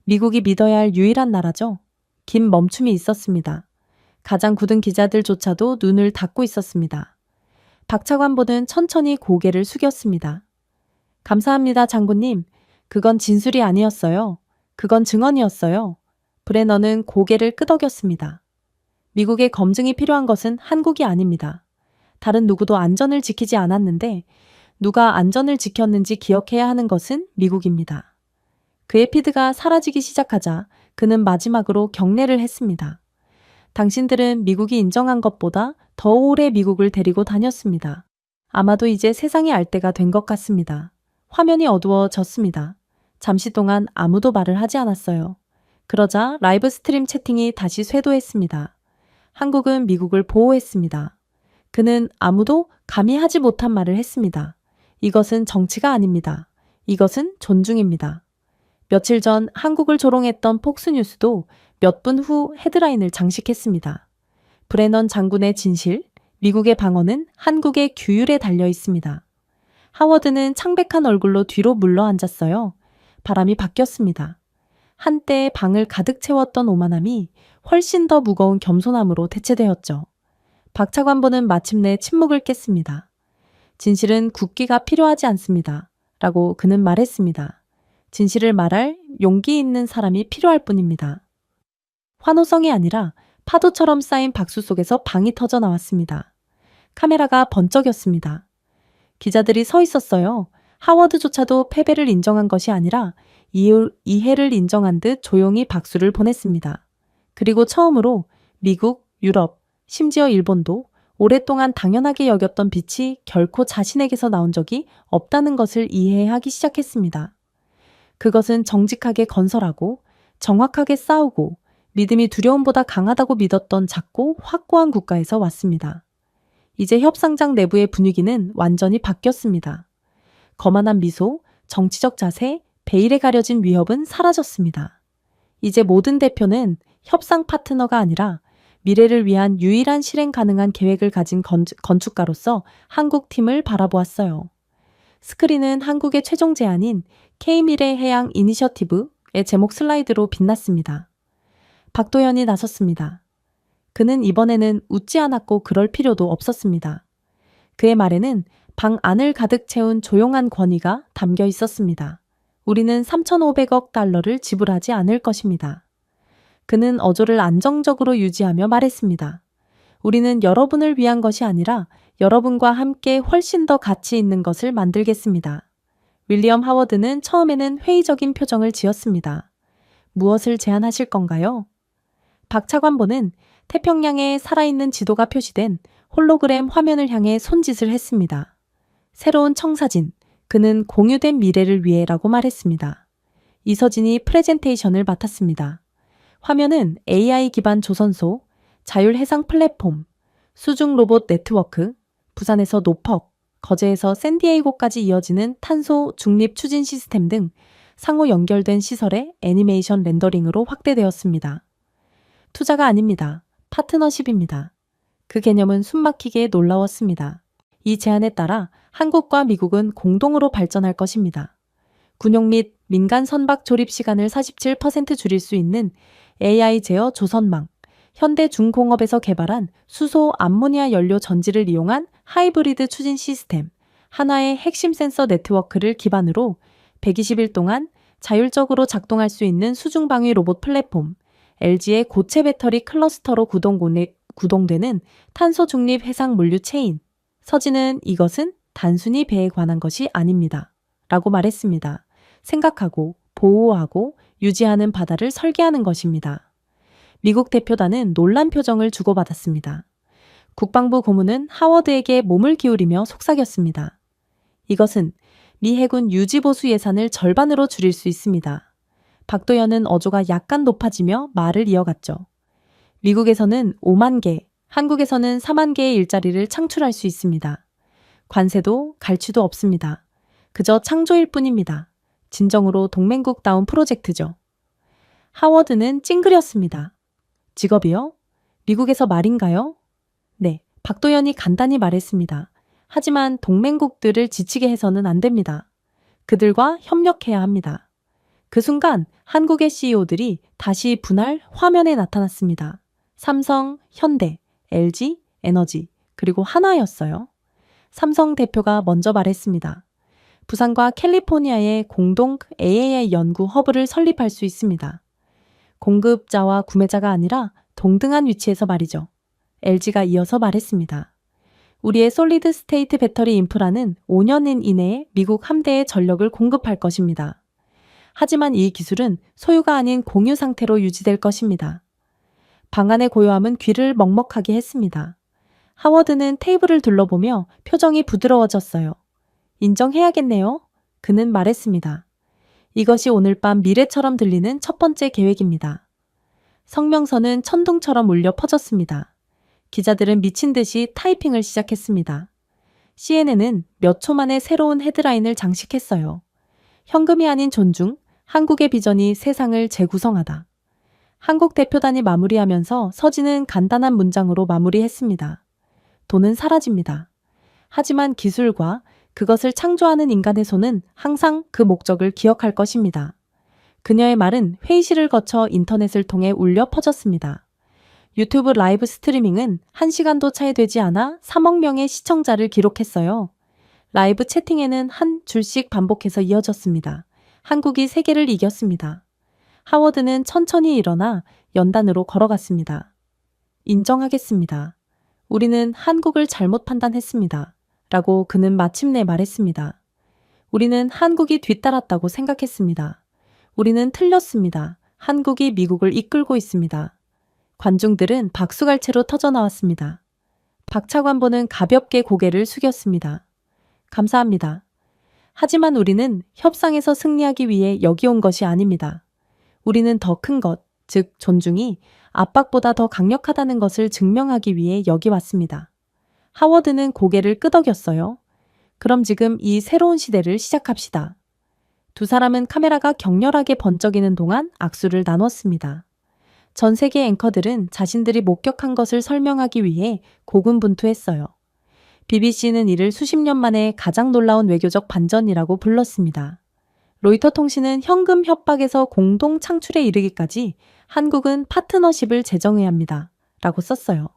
미국이 믿어야 할 유일한 나라죠. 긴 멈춤이 있었습니다. 가장 굳은 기자들조차도 눈을 닫고 있었습니다. 박 차관보는 천천히 고개를 숙였습니다. 감사합니다, 장군님. 그건 진술이 아니었어요. 그건 증언이었어요. 브레너는 고개를 끄덕였습니다. 미국의 검증이 필요한 것은 한국이 아닙니다. 다른 누구도 안전을 지키지 않았는데 누가 안전을 지켰는지 기억해야 하는 것은 미국입니다. 그의 피드가 사라지기 시작하자 그는 마지막으로 경례를 했습니다. 당신들은 미국이 인정한 것보다 더 오래 미국을 데리고 다녔습니다. 아마도 이제 세상이 알 때가 된 것 같습니다. 화면이 어두워졌습니다. 잠시 동안 아무도 말을 하지 않았어요. 그러자 라이브 스트림 채팅이 다시 쇄도했습니다. 한국은 미국을 보호했습니다. 그는 아무도 감히 하지 못한 말을 했습니다. 이것은 정치가 아닙니다. 이것은 존중입니다. 며칠 전 한국을 조롱했던 폭스뉴스도 몇 분 후 헤드라인을 장식했습니다. 브레넌 장군의 진실, 미국의 방어는 한국의 규율에 달려 있습니다. 하워드는 창백한 얼굴로 뒤로 물러앉았어요. 바람이 바뀌었습니다. 한때 방을 가득 채웠던 오만함이 훨씬 더 무거운 겸손함으로 대체되었죠. 박 차관보는 마침내 침묵을 깼습니다. 진실은 국기가 필요하지 않습니다. 라고 그는 말했습니다. 진실을 말할 용기 있는 사람이 필요할 뿐입니다. 환호성이 아니라 파도처럼 쌓인 박수 속에서 방이 터져 나왔습니다. 카메라가 번쩍였습니다. 기자들이 서 있었어요. 하워드조차도 패배를 인정한 것이 아니라 이해를 인정한 듯 조용히 박수를 보냈습니다. 그리고 처음으로 미국, 유럽, 심지어 일본도 오랫동안 당연하게 여겼던 빛이 결코 자신에게서 나온 적이 없다는 것을 이해하기 시작했습니다. 그것은 정직하게 건설하고 정확하게 싸우고 믿음이 두려움보다 강하다고 믿었던 작고 확고한 국가에서 왔습니다. 이제 협상장 내부의 분위기는 완전히 바뀌었습니다. 거만한 미소, 정치적 자세, 베일에 가려진 위협은 사라졌습니다. 이제 모든 대표는 협상 파트너가 아니라 미래를 위한 유일한 실행 가능한 계획을 가진 건축가로서 한국 팀을 바라보았어요. 스크린은 한국의 최종 제안인 K미래 해양 이니셔티브의 제목 슬라이드로 빛났습니다. 박도현이 나섰습니다. 그는 이번에는 웃지 않았고 그럴 필요도 없었습니다. 그의 말에는 방 안을 가득 채운 조용한 권위가 담겨 있었습니다. 우리는 3,500억 달러를 지불하지 않을 것입니다. 그는 어조를 안정적으로 유지하며 말했습니다. 우리는 여러분을 위한 것이 아니라 여러분과 함께 훨씬 더 가치 있는 것을 만들겠습니다. 윌리엄 하워드는 처음에는 회의적인 표정을 지었습니다. 무엇을 제안하실 건가요? 박 차관보는 태평양에 살아있는 지도가 표시된 홀로그램 화면을 향해 손짓을 했습니다. 새로운 청사진, 그는 공유된 미래를 위해라고 말했습니다. 이서진이 프레젠테이션을 맡았습니다. 화면은 AI 기반 조선소, 자율해상 플랫폼, 수중 로봇 네트워크, 부산에서 노퍽, 거제에서 샌디에이고까지 이어지는 탄소 중립 추진 시스템 등 상호 연결된 시설의 애니메이션 렌더링으로 확대되었습니다. 투자가 아닙니다. 파트너십입니다. 그 개념은 숨막히게 놀라웠습니다. 이 제안에 따라 한국과 미국은 공동으로 발전할 것입니다. 군용 및 민간 선박 조립 시간을 47% 줄일 수 있는 AI 제어 조선망, 현대 중공업에서 개발한 수소 암모니아 연료 전지를 이용한 하이브리드 추진 시스템, 하나의 핵심 센서 네트워크를 기반으로 120일 동안 자율적으로 작동할 수 있는 수중방위 로봇 플랫폼, LG의 고체 배터리 클러스터로 구동되는 탄소 중립 해상 물류 체인. 서진은 이것은 단순히 배에 관한 것이 아닙니다. 라고 말했습니다. 생각하고 보호하고 유지하는 바다를 설계하는 것입니다. 미국 대표단은 놀란 표정을 주고받았습니다. 국방부 고문은 하워드에게 몸을 기울이며 속삭였습니다. 이것은 미 해군 유지보수 예산을 절반으로 줄일 수 있습니다. 박도연은 어조가 약간 높아지며 말을 이어갔죠. 미국에서는 5만 개, 한국에서는 4만 개의 일자리를 창출할 수 있습니다. 관세도 갈취도 없습니다. 그저 창조일 뿐입니다. 진정으로 동맹국다운 프로젝트죠. 하워드는 찡그렸습니다. 직업이요? 미국에서 말인가요? 네, 박도연이 간단히 말했습니다. 하지만 동맹국들을 지치게 해서는 안 됩니다. 그들과 협력해야 합니다. 그 순간 한국의 CEO들이 다시 분할 화면에 나타났습니다. 삼성, 현대, LG, 에너지, 그리고 하나였어요. 삼성 대표가 먼저 말했습니다. 부산과 캘리포니아에 공동 AI 연구 허브를 설립할 수 있습니다. 공급자와 구매자가 아니라 동등한 위치에서 말이죠. LG가 이어서 말했습니다. 우리의 솔리드 스테이트 배터리 인프라는 5년 이내에 미국 함대에 전력을 공급할 것입니다. 하지만 이 기술은 소유가 아닌 공유 상태로 유지될 것입니다. 방안의 고요함은 귀를 먹먹하게 했습니다. 하워드는 테이블을 둘러보며 표정이 부드러워졌어요. 인정해야겠네요. 그는 말했습니다. 이것이 오늘 밤 미래처럼 들리는 첫 번째 계획입니다. 성명서는 천둥처럼 울려 퍼졌습니다. 기자들은 미친 듯이 타이핑을 시작했습니다. CNN은 몇 초 만에 새로운 헤드라인을 장식했어요. 현금이 아닌 존중, 한국의 비전이 세상을 재구성하다. 한국 대표단이 마무리하면서 서진은 간단한 문장으로 마무리했습니다. 돈은 사라집니다. 하지만 기술과 그것을 창조하는 인간의 손은 항상 그 목적을 기억할 것입니다. 그녀의 말은 회의실을 거쳐 인터넷을 통해 울려 퍼졌습니다. 유튜브 라이브 스트리밍은 1시간도 채 되지 않아 3억 명의 시청자를 기록했어요. 라이브 채팅에는 한 줄씩 반복해서 이어졌습니다. 한국이 세계를 이겼습니다. 하워드는 천천히 일어나 연단으로 걸어갔습니다. 인정하겠습니다. 우리는 한국을 잘못 판단했습니다. 라고 그는 마침내 말했습니다. 우리는 한국이 뒤따랐다고 생각했습니다. 우리는 틀렸습니다. 한국이 미국을 이끌고 있습니다. 관중들은 박수갈채로 터져나왔습니다. 박 차관보는 가볍게 고개를 숙였습니다. 감사합니다. 하지만 우리는 협상에서 승리하기 위해 여기 온 것이 아닙니다. 우리는 더 큰 것, 즉 존중이 압박보다 더 강력하다는 것을 증명하기 위해 여기 왔습니다. 하워드는 고개를 끄덕였어요. 그럼 지금 이 새로운 시대를 시작합시다. 두 사람은 카메라가 격렬하게 번쩍이는 동안 악수를 나눴습니다. 전 세계 앵커들은 자신들이 목격한 것을 설명하기 위해 고군분투했어요. BBC는 이를 수십 년 만에 가장 놀라운 외교적 반전이라고 불렀습니다. 로이터 통신은 현금 협박에서 공동 창출에 이르기까지 한국은 파트너십을 재정해야 합니다. 라고 썼어요.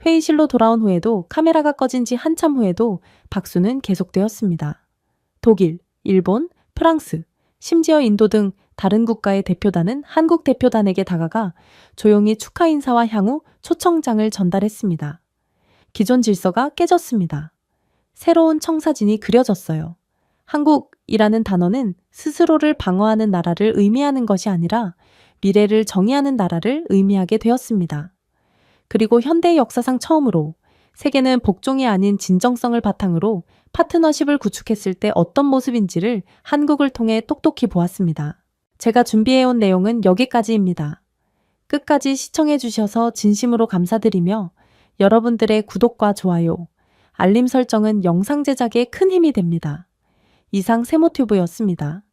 회의실로 돌아온 후에도 카메라가 꺼진 지 한참 후에도 박수는 계속되었습니다. 독일, 일본, 프랑스, 심지어 인도 등 다른 국가의 대표단은 한국 대표단에게 다가가 조용히 축하 인사와 향후 초청장을 전달했습니다. 기존 질서가 깨졌습니다. 새로운 청사진이 그려졌어요. 한국이라는 단어는 스스로를 방어하는 나라를 의미하는 것이 아니라 미래를 정의하는 나라를 의미하게 되었습니다. 그리고 현대 역사상 처음으로 세계는 복종이 아닌 진정성을 바탕으로 파트너십을 구축했을 때 어떤 모습인지를 한국을 통해 똑똑히 보았습니다. 제가 준비해온 내용은 여기까지입니다. 끝까지 시청해 주셔서 진심으로 감사드리며 여러분들의 구독과 좋아요, 알림 설정은 영상 제작에 큰 힘이 됩니다. 이상 세모튜브였습니다.